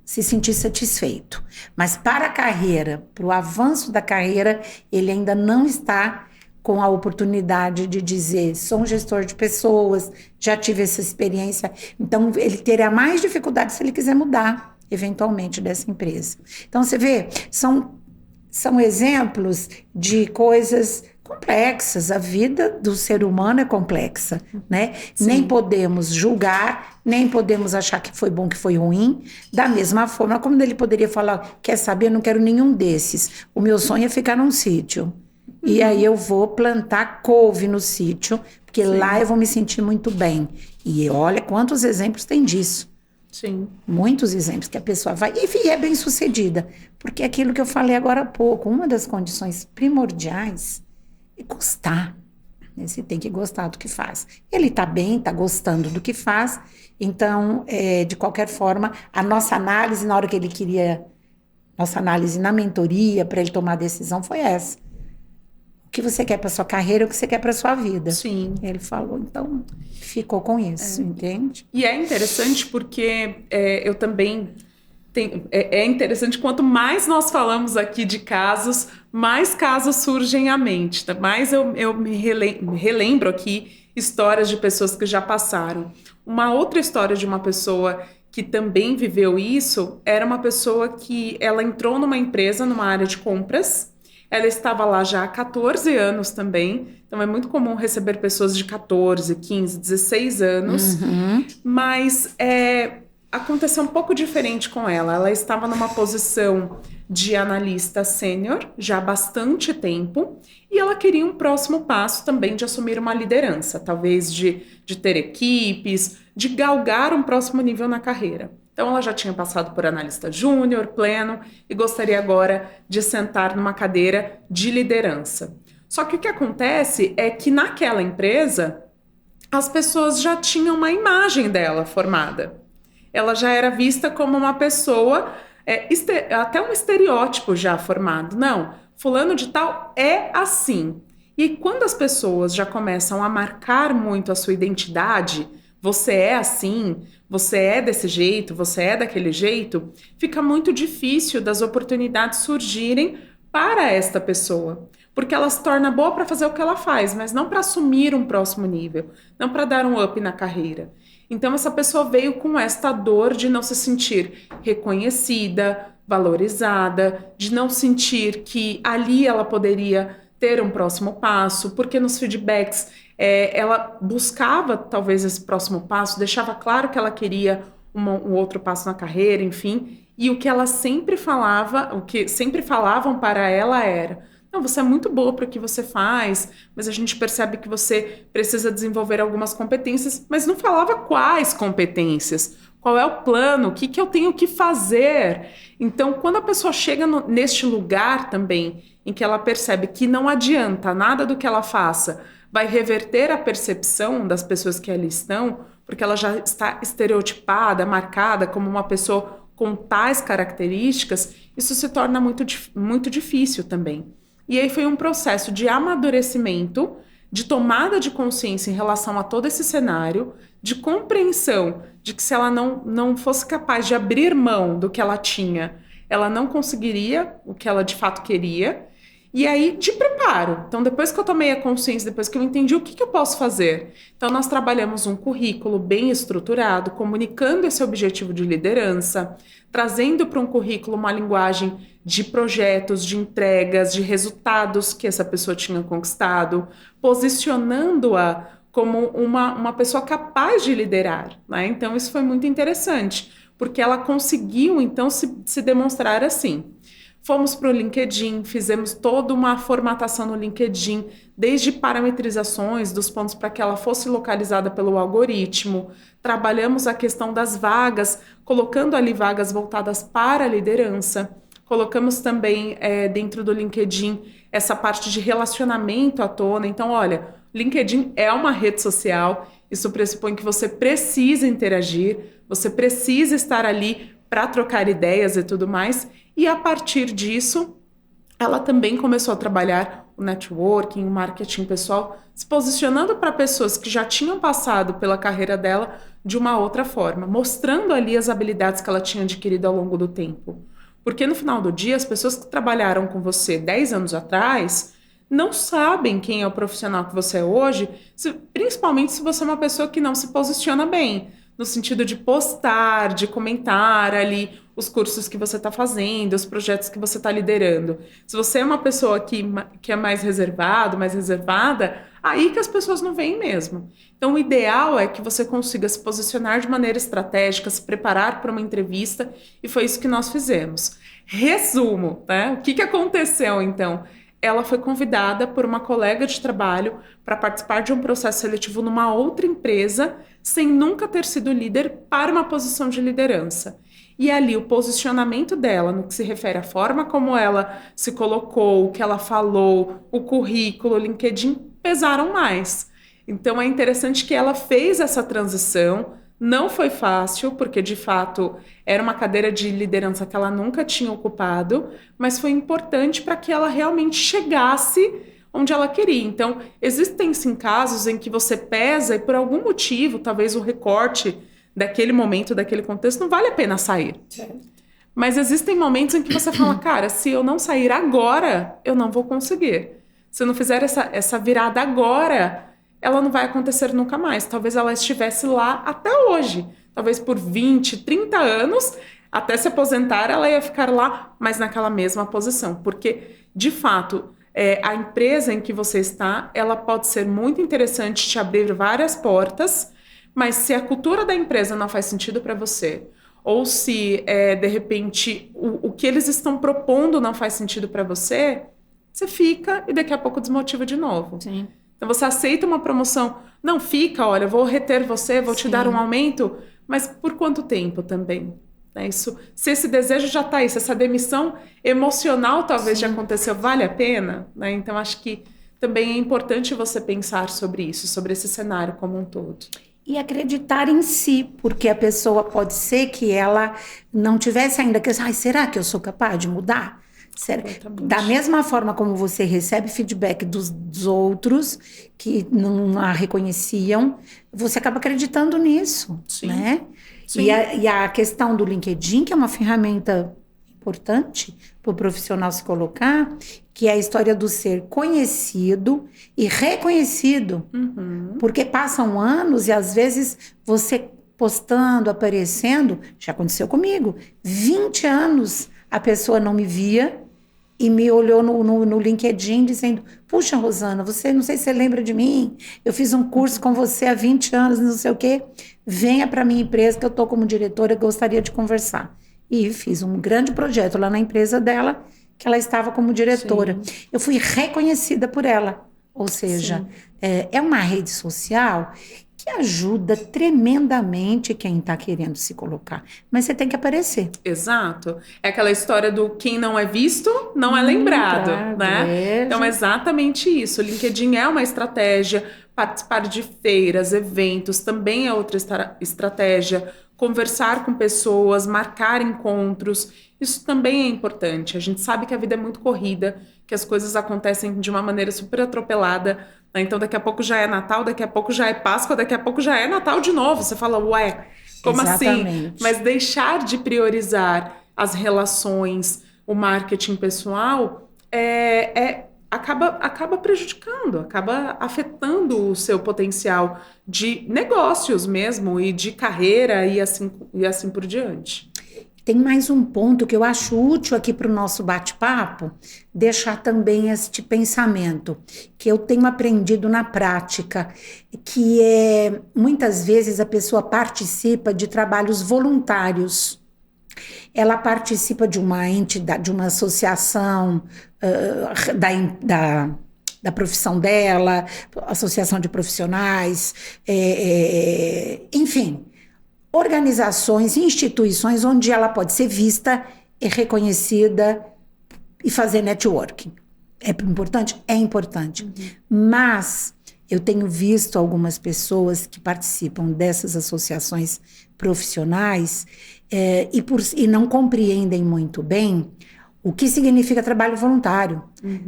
se sentir satisfeito. Mas para a carreira, para o avanço da carreira, ele ainda não está com a oportunidade de dizer, sou um gestor de pessoas, já tive essa experiência. Então, ele terá mais dificuldade se ele quiser mudar, eventualmente, dessa empresa. Então, você vê, são exemplos de coisas complexas. A vida do ser humano é complexa, né? Nem podemos julgar, nem podemos achar que foi bom, que foi ruim. Da mesma forma como ele poderia falar, quer saber, eu não quero nenhum desses. O meu sonho é ficar num sítio. E aí eu vou plantar couve no sítio, porque lá eu vou me sentir muito bem. E olha quantos exemplos tem disso. Sim. Muitos exemplos que a pessoa vai... E é bem sucedida. Porque aquilo que eu falei agora há pouco, uma das condições primordiais é gostar. Você tem que gostar do que faz. Ele está bem, está gostando do que faz. Então, de qualquer forma, a nossa análise, na hora que ele queria... Nossa análise na mentoria, para ele tomar a decisão, foi essa. O que você quer para sua carreira, o que você quer para sua vida. Sim. Ele falou, então ficou com isso, entende? E é interessante porque eu também tenho... É interessante, quanto mais nós falamos aqui de casos, mais casos surgem à mente. Tá? Mais eu me relembro aqui histórias de pessoas que já passaram. Uma outra história de uma pessoa que também viveu isso, era uma pessoa que ela entrou numa empresa, numa área de compras. Ela estava lá já há 14 anos também, então é muito comum receber pessoas de 14, 15, 16 anos, mas aconteceu um pouco diferente com ela. Ela estava numa posição de analista sênior já há bastante tempo e ela queria um próximo passo também de assumir uma liderança, talvez de ter equipes, de galgar um próximo nível na carreira. Então, ela já tinha passado por analista júnior, pleno, e gostaria agora de sentar numa cadeira de liderança. Só que o que acontece é que naquela empresa, as pessoas já tinham uma imagem dela formada. Ela já era vista como uma pessoa, até um estereótipo já formado. Não, fulano de tal é assim. E quando as pessoas já começam a marcar muito a sua identidade, você é assim, você é desse jeito, você é daquele jeito, fica muito difícil das oportunidades surgirem para esta pessoa. Porque ela se torna boa para fazer o que ela faz, mas não para assumir um próximo nível, não para dar um up na carreira. Então, essa pessoa veio com esta dor de não se sentir reconhecida, valorizada, de não sentir que ali ela poderia ter um próximo passo, porque nos feedbacks ela buscava talvez esse próximo passo, deixava claro que ela queria um outro passo na carreira, enfim, e o que ela sempre falava, o que sempre falavam para ela era: não, você é muito boa para o que você faz, mas a gente percebe que você precisa desenvolver algumas competências, mas não falava quais competências, Qual é o plano? O que, que eu tenho que fazer? Então, quando a pessoa chega neste lugar também, em que ela percebe que não adianta nada do que ela faça, vai reverter a percepção das pessoas que ali estão, porque ela já está estereotipada, marcada como uma pessoa com tais características, isso se torna muito difícil também. E aí foi um processo de amadurecimento, de tomada de consciência em relação a todo esse cenário, de compreensão de que se ela não fosse capaz de abrir mão do que ela tinha, ela não conseguiria o que ela de fato queria. E aí, de preparo. Então, depois que eu tomei a consciência, depois que eu entendi o que eu posso fazer. Então, nós trabalhamos um currículo bem estruturado, comunicando esse objetivo de liderança, trazendo para um currículo uma linguagem de projetos, de entregas, de resultados que essa pessoa tinha conquistado, posicionando-a como uma pessoa capaz de liderar, né? Então, isso foi muito interessante, porque ela conseguiu, então, se demonstrar assim. Fomos para o LinkedIn, fizemos toda uma formatação no LinkedIn, desde parametrizações dos pontos para que ela fosse localizada pelo algoritmo. Trabalhamos a questão das vagas, colocando ali vagas voltadas para a liderança. Colocamos também dentro do LinkedIn essa parte de relacionamento à tona. Então, olha, LinkedIn é uma rede social, isso pressupõe que você precisa interagir, você precisa estar ali para trocar ideias e tudo mais. E a partir disso, ela também começou a trabalhar o networking, o marketing pessoal, se posicionando para pessoas que já tinham passado pela carreira dela de uma outra forma, mostrando ali as habilidades que ela tinha adquirido ao longo do tempo. Porque no final do dia, as pessoas que trabalharam com você 10 anos atrás não sabem quem é o profissional que você é hoje, principalmente se você é uma pessoa que não se posiciona bem, no sentido de postar, de comentar ali os cursos que você está fazendo, os projetos que você está liderando. Se você é uma pessoa que é mais reservado, mais reservada, aí que as pessoas não veem mesmo. Então, o ideal é que você consiga se posicionar de maneira estratégica, se preparar para uma entrevista, e foi isso que nós fizemos. Resumo, né? O que aconteceu, então? Ela foi convidada por uma colega de trabalho para participar de um processo seletivo numa outra empresa, sem nunca ter sido líder para uma posição de liderança. E ali o posicionamento dela, no que se refere à forma como ela se colocou, o que ela falou, o currículo, o LinkedIn, pesaram mais. Então é interessante que ela fez essa transição. Não foi fácil, porque de fato era uma cadeira de liderança que ela nunca tinha ocupado, mas foi importante para que ela realmente chegasse onde ela queria. Então, existem sim casos em que você pesa e por algum motivo, talvez o recorte daquele momento, daquele contexto, não vale a pena sair. Certo. Mas existem momentos em que você fala, cara, se eu não sair agora, eu não vou conseguir. Se eu não fizer essa virada agora, ela não vai acontecer nunca mais. Talvez ela estivesse lá até hoje. Talvez por 20, 30 anos, até se aposentar, ela ia ficar lá, mas naquela mesma posição. Porque, de fato, a empresa em que você está, ela pode ser muito interessante, te abrir várias portas, mas se a cultura da empresa não faz sentido para você, ou se, de repente, o que eles estão propondo não faz sentido para você, você fica e daqui a pouco desmotiva de novo. Sim. Então, você aceita uma promoção, não fica, olha, vou reter você, vou te dar um aumento, mas por quanto tempo também? Se esse desejo já está aí, se essa demissão emocional talvez já aconteceu, vale a pena? Né? Então, acho que também é importante você pensar sobre isso, sobre esse cenário como um todo. E acreditar em si, porque a pessoa pode ser que ela não tivesse ainda que, será que eu sou capaz de mudar? Da mesma forma como você recebe feedback dos outros que não a reconheciam, você acaba acreditando nisso, Sim. né? Sim. E a questão do LinkedIn, que é uma ferramenta importante para o profissional se colocar, que é a história do ser conhecido e reconhecido. Uhum. Porque passam anos e às vezes você postando, aparecendo, já aconteceu comigo, 20 anos a pessoa não me via e me olhou no LinkedIn dizendo, puxa, Rosana, você, não sei se você lembra de mim, eu fiz um curso com você há 20 anos, não sei o quê, venha para a minha empresa que eu estou como diretora e gostaria de conversar. E fiz um grande projeto lá na empresa dela, que ela estava como diretora. Sim. Eu fui reconhecida por ela, ou seja, é uma rede social que ajuda tremendamente quem está querendo se colocar. Mas você tem que aparecer. Exato. É aquela história do quem não é visto, não é lembrado, né? Então, é exatamente isso. O LinkedIn é uma estratégia, participar de feiras, eventos, também é outra estratégia. Conversar com pessoas, marcar encontros, isso também é importante. A gente sabe que a vida é muito corrida, que as coisas acontecem de uma maneira super atropelada, né? Então, daqui a pouco já é Natal, daqui a pouco já é Páscoa, daqui a pouco já é Natal de novo. Você fala, ué, como assim? Mas deixar de priorizar as relações, o marketing pessoal, acaba prejudicando, acaba afetando o seu potencial de negócios mesmo e de carreira e assim por diante. Tem mais um ponto que eu acho útil aqui para o nosso bate-papo, deixar também este pensamento, que eu tenho aprendido na prática, que é, muitas vezes a pessoa participa de trabalhos voluntários. Ela participa de uma entidade, de uma associação da profissão dela, associação de profissionais, enfim, organizações, instituições onde ela pode ser vista e reconhecida e fazer networking. É importante? É importante. Mas eu tenho visto algumas pessoas que participam dessas associações profissionais e não compreendem muito bem o que significa trabalho voluntário.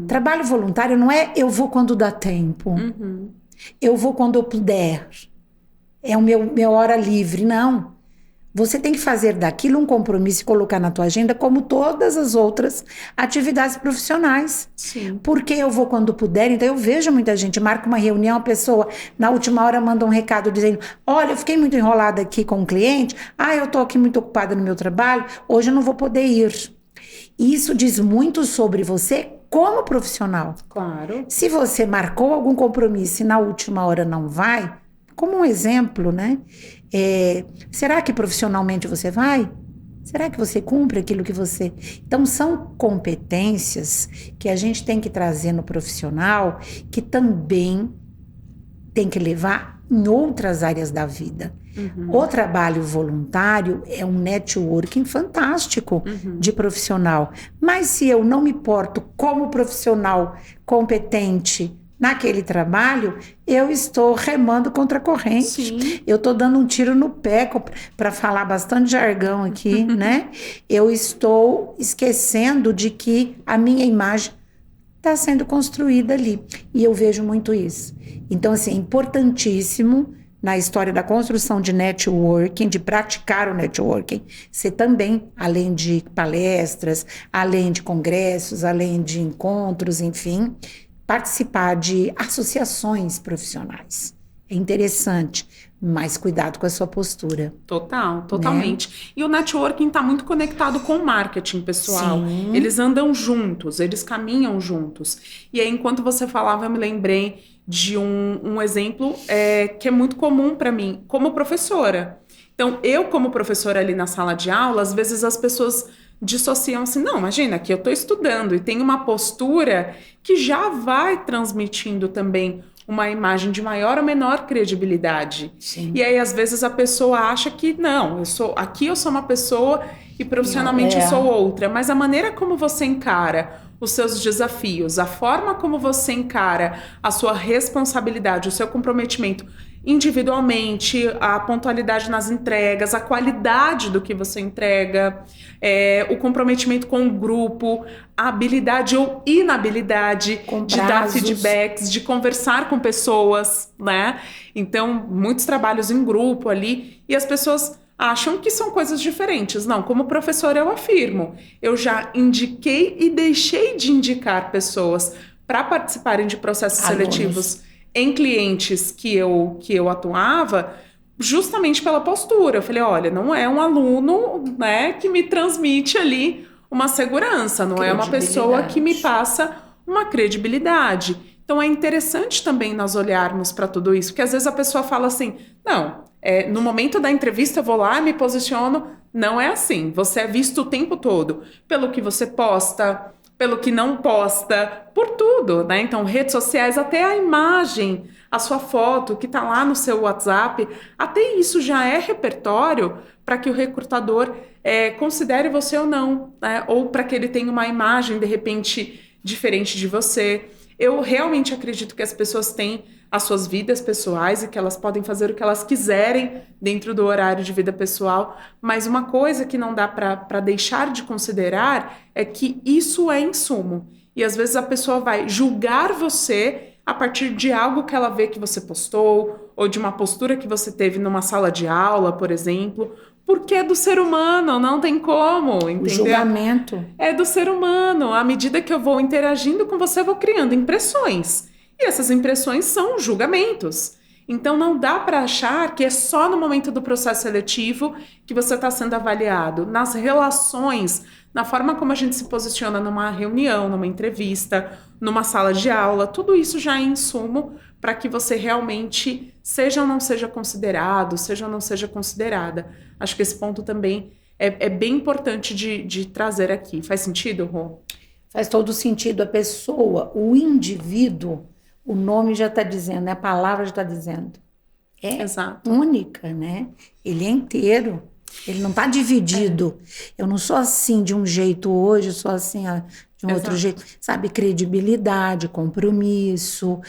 Trabalho voluntário não é eu vou quando dá tempo, eu vou quando eu puder, é o meu hora livre. Não. Você tem que fazer daquilo um compromisso e colocar na tua agenda como todas as outras atividades profissionais. Sim. Porque eu vou quando puder. Então eu vejo muita gente, marca uma reunião, a pessoa na última hora manda um recado dizendo, olha, eu fiquei muito enrolada aqui com o cliente, eu tô aqui muito ocupada no meu trabalho, hoje eu não vou poder ir. Isso diz muito sobre você como profissional. Claro. Se você marcou algum compromisso e na última hora não vai, como um exemplo, né? Será que profissionalmente você vai? Será que você cumpre aquilo que você... Então, são competências que a gente tem que trazer no profissional, que também tem que levar em outras áreas da vida. O trabalho voluntário é um networking fantástico de profissional. Mas se eu não me porto como profissional competente naquele trabalho, eu estou remando contra a corrente. Sim. Eu estou dando um tiro no pé, para falar bastante jargão aqui, né? Eu estou esquecendo de que a minha imagem está sendo construída ali. E eu vejo muito isso. Então, assim, é importantíssimo na história da construção de networking, de praticar o networking, você também, além de palestras, além de congressos, além de encontros, enfim, participar de associações profissionais. É interessante, mas cuidado com a sua postura. Totalmente. Né? E o networking está muito conectado com o marketing, pessoal. Sim. Eles andam juntos, eles caminham juntos. E aí, enquanto você falava, eu me lembrei de um exemplo que é muito comum para mim, como professora. Então, eu como professora ali na sala de aula, às vezes as pessoas dissociam assim, não, imagina que eu estou estudando e tem uma postura que já vai transmitindo também uma imagem de maior ou menor credibilidade. Sim. E aí, às vezes, a pessoa acha que, não, eu sou uma pessoa e profissionalmente eu sou outra. Mas a maneira como você encara os seus desafios, a forma como você encara a sua responsabilidade, o seu comprometimento individualmente, a pontualidade nas entregas, a qualidade do que você entrega, o comprometimento com o grupo, a habilidade ou inabilidade de dar feedbacks, de conversar com pessoas, né? Então, muitos trabalhos em grupo ali, e as pessoas acham que são coisas diferentes. Não, como professora eu afirmo, eu já indiquei e deixei de indicar pessoas para participarem de processos seletivos em clientes que eu atuava, justamente pela postura. Eu falei, olha, não é um aluno, né, que me transmite ali uma segurança, não é uma pessoa que me passa uma credibilidade. Então é interessante também nós olharmos para tudo isso, porque às vezes a pessoa fala assim, não, no momento da entrevista eu vou lá, me posiciono. Não é assim, você é visto o tempo todo pelo que você posta, pelo que não posta, por tudo, né? Então, redes sociais, até a imagem, a sua foto que está lá no seu WhatsApp, até isso já é repertório para que o recrutador considere você ou não, né? Ou para que ele tenha uma imagem, de repente, diferente de você. Eu realmente acredito que as pessoas têm as suas vidas pessoais e que elas podem fazer o que elas quiserem dentro do horário de vida pessoal, mas uma coisa que não dá para deixar de considerar é que isso é insumo. E às vezes a pessoa vai julgar você a partir de algo que ela vê que você postou, ou de uma postura que você teve numa sala de aula, por exemplo, porque é do ser humano, não tem como, entendeu? O julgamento. É do ser humano. À medida que eu vou interagindo com você, eu vou criando impressões. E essas impressões são julgamentos. Então não dá para achar que é só no momento do processo seletivo que você está sendo avaliado. Nas relações, na forma como a gente se posiciona numa reunião, numa entrevista, numa sala de aula, tudo isso já é insumo para que você realmente seja ou não seja considerado, seja ou não seja considerada. Acho que esse ponto também é bem importante de trazer aqui. Faz sentido, Rô? Faz todo sentido. A pessoa, o indivíduo, o nome já está dizendo, né? A palavra já está dizendo. É Exato. única, né? Ele é inteiro. Ele não está dividido. Eu não sou assim de um jeito hoje, eu sou assim de um outro jeito. Sabe, credibilidade, compromisso,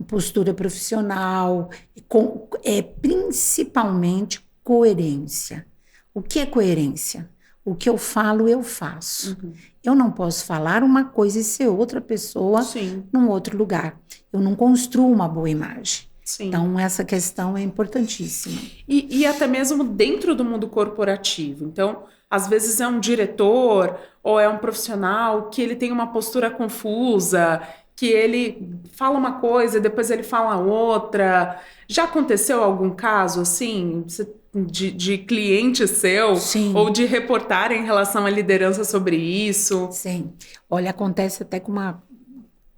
postura profissional, principalmente coerência. O que é coerência? O que eu falo, eu faço. Uhum. Eu não posso falar uma coisa e ser outra pessoa num outro lugar. Eu não construo uma boa imagem. Sim. Então, essa questão é importantíssima. E até mesmo dentro do mundo corporativo. Então, às vezes é um diretor ou é um profissional que ele tem uma postura confusa, que ele fala uma coisa e depois ele fala outra. Já aconteceu algum caso assim, de cliente seu? Sim. Ou de reportar em relação à liderança sobre isso? Sim. Olha, acontece até com uma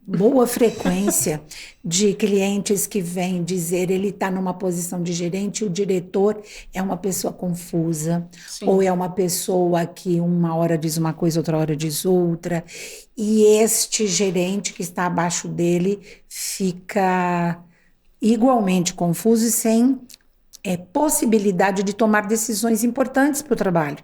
boa frequência de clientes que vêm dizer ele está numa posição de gerente, o diretor é uma pessoa confusa, Sim. ou é uma pessoa que uma hora diz uma coisa, outra hora diz outra, e este gerente que está abaixo dele fica igualmente confuso e sem possibilidade de tomar decisões importantes para o trabalho.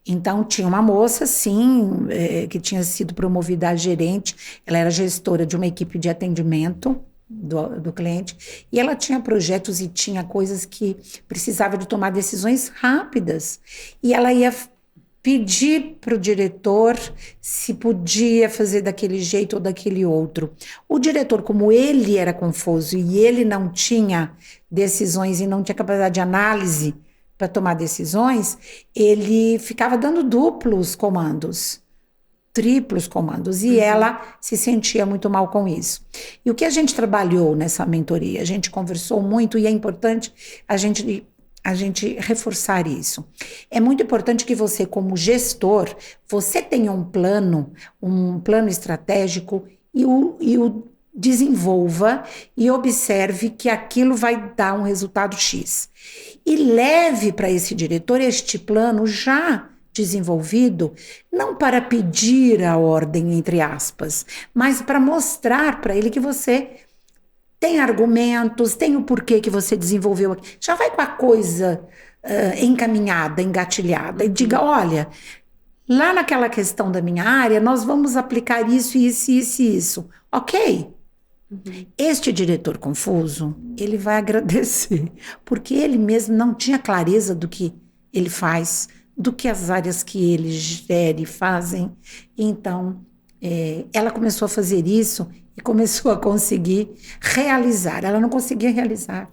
Então, tinha uma moça, sim, que tinha sido promovida a gerente, ela era gestora de uma equipe de atendimento do cliente, e ela tinha projetos e tinha coisas que precisava de tomar decisões rápidas. E ela ia pedir para o diretor se podia fazer daquele jeito ou daquele outro. O diretor, como ele era confuso e ele não tinha decisões e não tinha capacidade de análise para tomar decisões, ele ficava dando duplos comandos, triplos comandos, e ela se sentia muito mal com isso. E o que a gente trabalhou nessa mentoria? A gente conversou muito e é importante a gente reforçar isso. É muito importante que você, como gestor, você tenha um plano estratégico e o desenvolva e observe que aquilo vai dar um resultado X. E leve para esse diretor este plano já desenvolvido, não para pedir a ordem, entre aspas, mas para mostrar para ele que você tem argumentos, tem o porquê que você desenvolveu aqui. Já vai com a coisa encaminhada, engatilhada, e diga, olha, lá naquela questão da minha área, nós vamos aplicar isso, isso, isso e isso. Ok? Este diretor confuso, ele vai agradecer, porque ele mesmo não tinha clareza do que ele faz, do que as áreas que ele gere fazem. Então, ela começou a fazer isso e começou a conseguir realizar. Ela não conseguia realizar,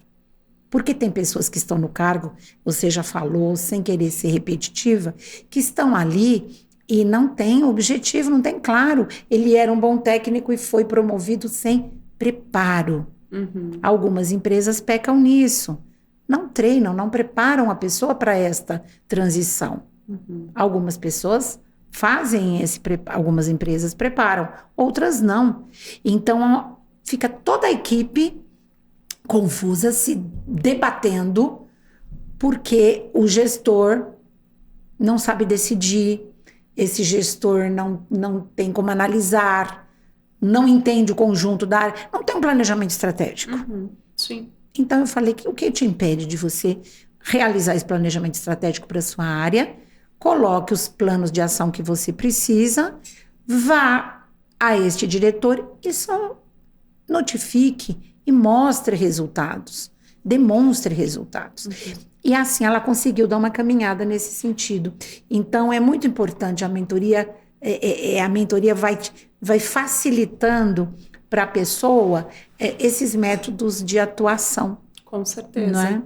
porque tem pessoas que estão no cargo, você já falou, sem querer ser repetitiva, que estão ali e não tem objetivo, não tem claro. Ele era um bom técnico e foi promovido sem preparo. Algumas empresas pecam nisso. Não treinam, não preparam a pessoa para esta transição. Algumas pessoas fazem algumas empresas preparam, outras não. Então, fica toda a equipe confusa, se debatendo, porque o gestor não sabe decidir, esse gestor não tem como analisar, não entende o conjunto da área, não tem um planejamento estratégico. Sim. Então eu falei que o que te impede de você realizar esse planejamento estratégico para a sua área, coloque os planos de ação que você precisa, vá a este diretor e só notifique e mostre resultados, demonstre resultados. E assim ela conseguiu dar uma caminhada nesse sentido. Então é muito importante a mentoria, a mentoria vai facilitando para a pessoa esses métodos de atuação. Com certeza. Não é?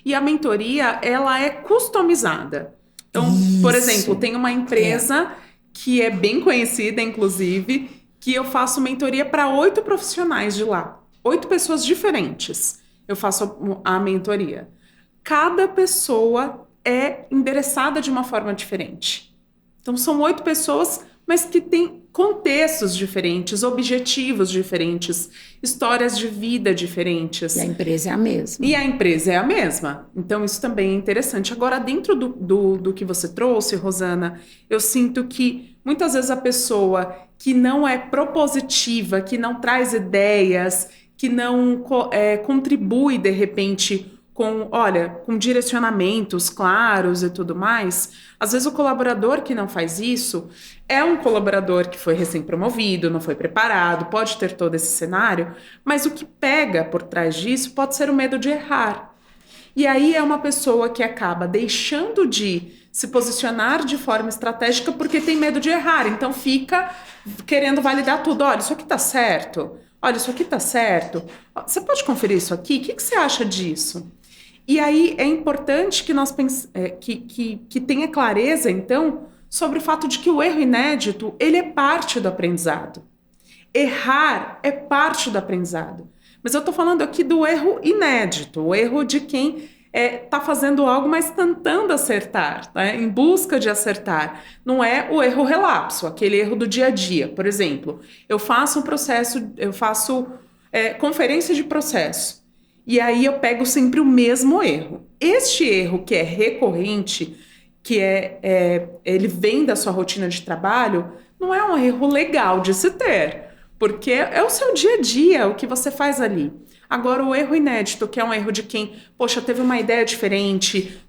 E a mentoria, ela é customizada. Então, por exemplo, tem uma empresa que é bem conhecida, inclusive, que eu faço mentoria para 8 profissionais de lá. 8 pessoas diferentes. Eu faço a mentoria. Cada pessoa é endereçada de uma forma diferente. Então, são 8 pessoas, mas que têm contextos diferentes, objetivos diferentes, histórias de vida diferentes. E a empresa é a mesma. E a empresa é a mesma. Então, isso também é interessante. Agora, dentro do que você trouxe, Rosana, eu sinto que muitas vezes a pessoa que não é propositiva, que não traz ideias, que não contribui, de repente, com direcionamentos claros e tudo mais, às vezes o colaborador que não faz isso é um colaborador que foi recém-promovido, não foi preparado, pode ter todo esse cenário, mas o que pega por trás disso pode ser o medo de errar. E aí é uma pessoa que acaba deixando de se posicionar de forma estratégica porque tem medo de errar, então fica querendo validar tudo. Olha, isso aqui tá certo. Olha, isso aqui tá certo. Você pode conferir isso aqui? O que você acha disso? E aí é importante que nós que tenha clareza, então, sobre o fato de que o erro inédito, ele é parte do aprendizado. Errar é parte do aprendizado. Mas eu estou falando aqui do erro inédito, o erro de quem está fazendo algo, mas tentando acertar, né? Em busca de acertar. Não é o erro relapso, aquele erro do dia a dia. Por exemplo, eu faço conferência de processo. E aí eu pego sempre o mesmo erro. Este erro que é recorrente, que ele vem da sua rotina de trabalho, não é um erro legal de se ter, porque é o seu dia a dia, o que você faz ali. Agora, o erro inédito, que é um erro de quem, poxa, teve uma ideia diferente,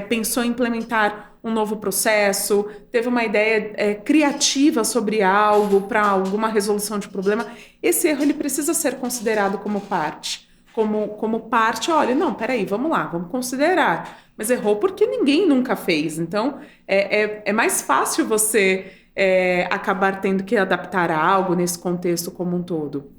pensou em implementar um novo processo, teve uma ideia criativa sobre algo para alguma resolução de problema, esse erro ele precisa ser considerado como parte. Como parte, olha, não, peraí, vamos lá, vamos considerar. Mas errou porque ninguém nunca fez. Então, é mais fácil você acabar tendo que adaptar a algo nesse contexto como um todo.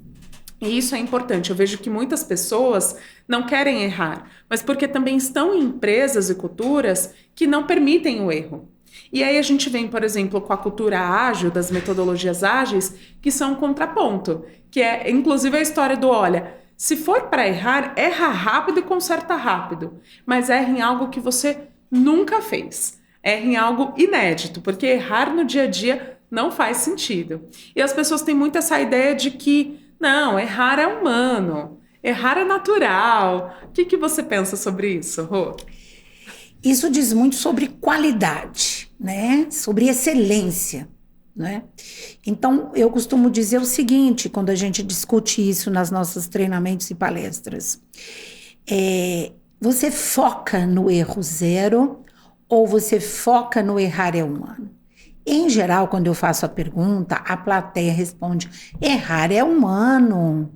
E isso é importante. Eu vejo que muitas pessoas não querem errar, mas porque também estão em empresas e culturas que não permitem o erro. E aí a gente vem, por exemplo, com a cultura ágil, das metodologias ágeis, que são um contraponto, que é, inclusive, a história do, olha, se for para errar, erra rápido e conserta rápido, mas erra em algo que você nunca fez. Erra em algo inédito, porque errar no dia a dia não faz sentido. E as pessoas têm muito essa ideia de que, não, errar é humano, errar é natural. O que você pensa sobre isso, Rô? Isso diz muito sobre qualidade, né? Sobre excelência. Né? Então, eu costumo dizer o seguinte, quando a gente discute isso nas nossos treinamentos e palestras. Você foca no erro zero ou você foca no errar é humano? Em geral, quando eu faço a pergunta, a plateia responde, errar é humano.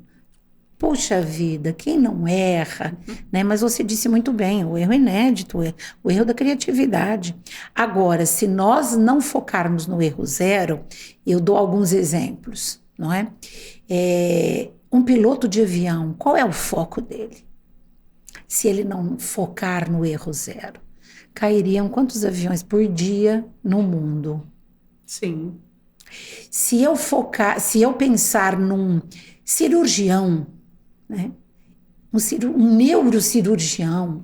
Poxa vida, quem não erra, né? Mas você disse muito bem, o erro inédito, o erro da criatividade. Agora, se nós não focarmos no erro zero, eu dou alguns exemplos, não é? Um piloto de avião, qual é o foco dele? Se ele não focar no erro zero, cairiam quantos aviões por dia no mundo? Sim. Se eu pensar num cirurgião, né? Um neurocirurgião.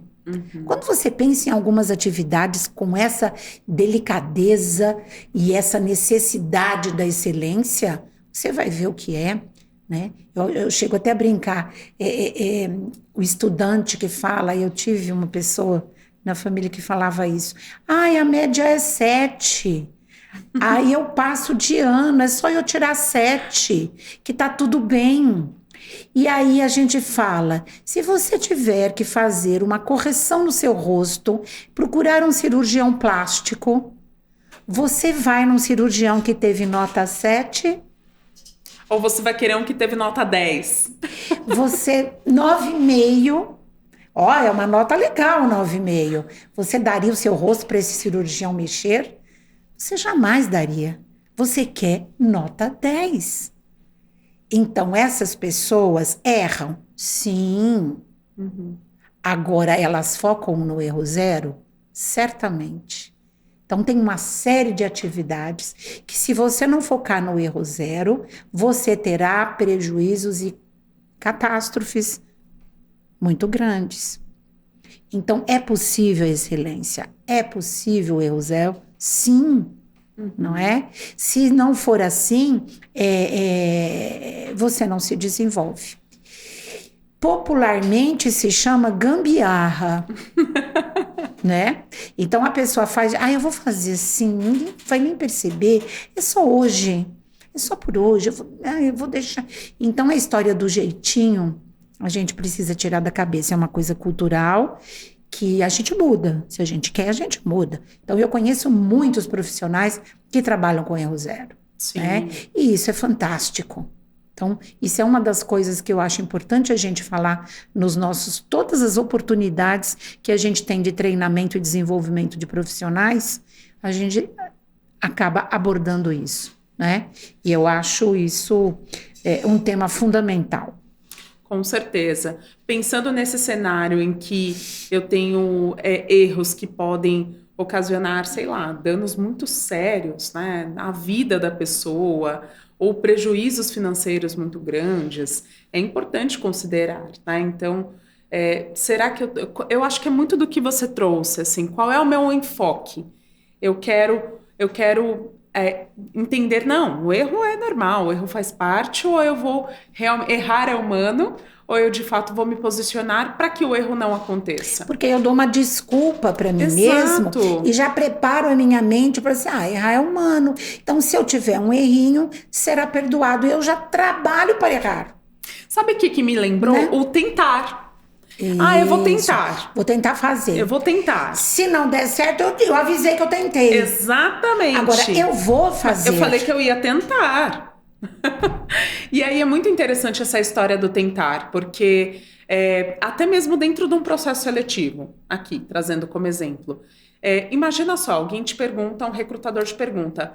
Quando você pensa em algumas atividades com essa delicadeza e essa necessidade da excelência, você vai ver o que é, né? Eu chego até a brincar. O estudante que fala, eu tive uma pessoa na família que falava isso. A média é 7. Aí eu passo de ano, é só eu tirar 7, que tá tudo bem. E aí a gente fala, se você tiver que fazer uma correção no seu rosto, procurar um cirurgião plástico, você vai num cirurgião que teve nota 7, Ou você vai querer um que teve nota 10? você 9,5. Ó, é uma nota legal, 9,5. Você daria o seu rosto para esse cirurgião mexer? Você jamais daria. Você quer nota 10. Então, essas pessoas erram? Sim. Agora, elas focam no erro zero? Certamente. Então, tem uma série de atividades que, se você não focar no erro zero, você terá prejuízos e catástrofes muito grandes. Então, é possível a excelência? É possível o erro zero? Sim. Não é? Se não for assim, você não se desenvolve. Popularmente se chama gambiarra. Né? Então a pessoa faz, eu vou fazer assim, ninguém vai nem perceber, é só hoje, é só por hoje, eu vou deixar. Então a história do jeitinho, a gente precisa tirar da cabeça, é uma coisa cultural que a gente muda, se a gente quer, a gente muda. Então eu conheço muitos profissionais que trabalham com erro zero, né? E isso é fantástico. Então, isso é uma das coisas que eu acho importante a gente falar nos todas as oportunidades que a gente tem de treinamento e desenvolvimento de profissionais, a gente acaba abordando isso, né? E eu acho isso um tema fundamental. Com certeza. Pensando nesse cenário em que eu tenho erros que podem ocasionar, sei lá, danos muito sérios, né, na vida da pessoa, ou prejuízos financeiros muito grandes, é importante considerar, tá? Então, será que eu acho que é muito do que você trouxe, assim, qual é o meu enfoque? Eu quero entender, não, o erro é normal, o erro faz parte, ou eu vou errar é humano, ou eu de fato vou me posicionar para que o erro não aconteça. Porque eu dou uma desculpa para mim mesmo e já preparo a minha mente para dizer, errar é humano. Então, se eu tiver um errinho, será perdoado. Eu já trabalho para errar. Sabe o que me lembrou? Né? O tentar. Isso. Eu vou tentar. Vou tentar fazer. Eu vou tentar. Se não der certo, eu avisei que eu tentei. Exatamente. Agora, eu vou fazer. Eu falei que eu ia tentar. E aí é muito interessante essa história do tentar, porque até mesmo dentro de um processo seletivo, aqui, trazendo como exemplo, imagina só, alguém te pergunta, um recrutador te pergunta,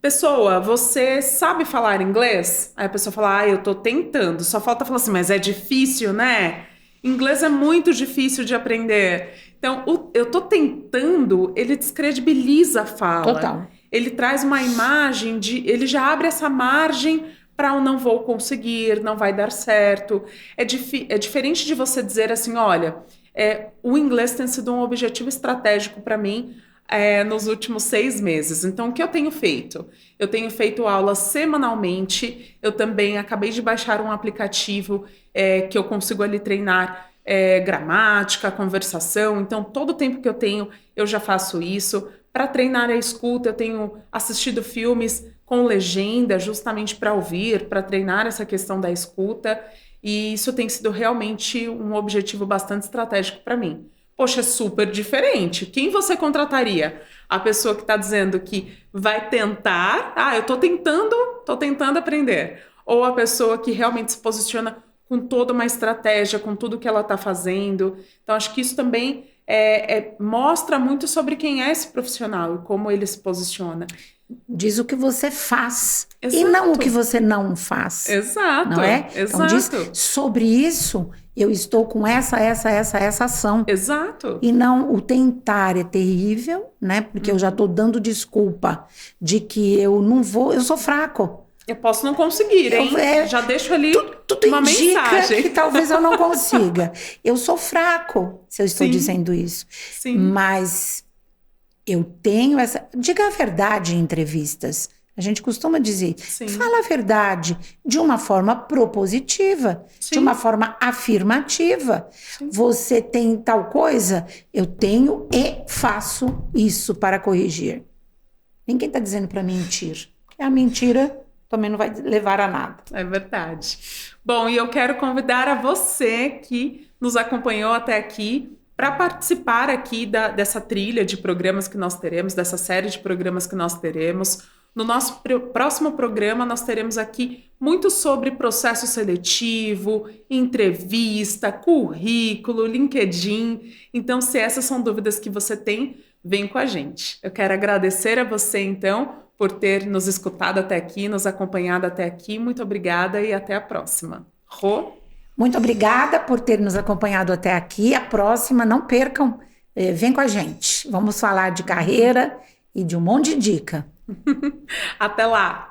pessoa, você sabe falar inglês? Aí a pessoa fala, eu tô tentando, só falta falar assim, mas é difícil, né? Inglês é muito difícil de aprender. Então, eu tô tentando, ele descredibiliza a fala. Total. Ele traz uma imagem ele já abre essa margem para o não vou conseguir, não vai dar certo. É diferente de você dizer assim, olha, o inglês tem sido um objetivo estratégico para mim nos últimos 6 meses. Então, o que eu tenho feito? Eu tenho feito aulas semanalmente, eu também acabei de baixar um aplicativo que eu consigo ali treinar gramática, conversação. Então, todo o tempo que eu tenho, eu já faço isso. Para treinar a escuta, eu tenho assistido filmes com legenda, justamente para ouvir, para treinar essa questão da escuta, e isso tem sido realmente um objetivo bastante estratégico para mim. Poxa, é super diferente. Quem você contrataria? A pessoa que está dizendo que vai tentar, eu tô tentando aprender. Ou a pessoa que realmente se posiciona com toda uma estratégia, com tudo que ela está fazendo. Então, acho que isso também mostra muito sobre quem é esse profissional e como ele se posiciona. Diz o que você faz. Exato. E não o que você não faz. Exato. Não é? Exato. Então diz, sobre isso, eu estou com essa ação. Exato. E não, o tentar é terrível, né? Porque eu já estou dando desculpa de que eu não vou, eu sou fraco. Eu posso não conseguir, hein? Já deixo ali tudo uma mensagem. Que talvez eu não consiga. Eu sou fraco, se eu estou Sim. dizendo isso. Sim. Mas eu tenho essa... Diga a verdade em entrevistas. A gente costuma dizer, Sim. Fala a verdade de uma forma propositiva, Sim. de uma forma afirmativa. Sim. Você tem tal coisa? Eu tenho e faço isso para corrigir. Ninguém está dizendo para mentir. Porque a mentira também não vai levar a nada. É verdade. Bom, e eu quero convidar a você que nos acompanhou até aqui para participar aqui dessa trilha de programas que nós teremos, dessa série de programas que nós teremos. No nosso próximo programa, nós teremos aqui muito sobre processo seletivo, entrevista, currículo, LinkedIn. Então, se essas são dúvidas que você tem, vem com a gente. Eu quero agradecer a você, então, por ter nos escutado até aqui, nos acompanhado até aqui. Muito obrigada e até a próxima. Rô? Muito obrigada por ter nos acompanhado até aqui. A próxima, não percam, vem com a gente. Vamos falar de carreira e de um monte de dica. Até lá!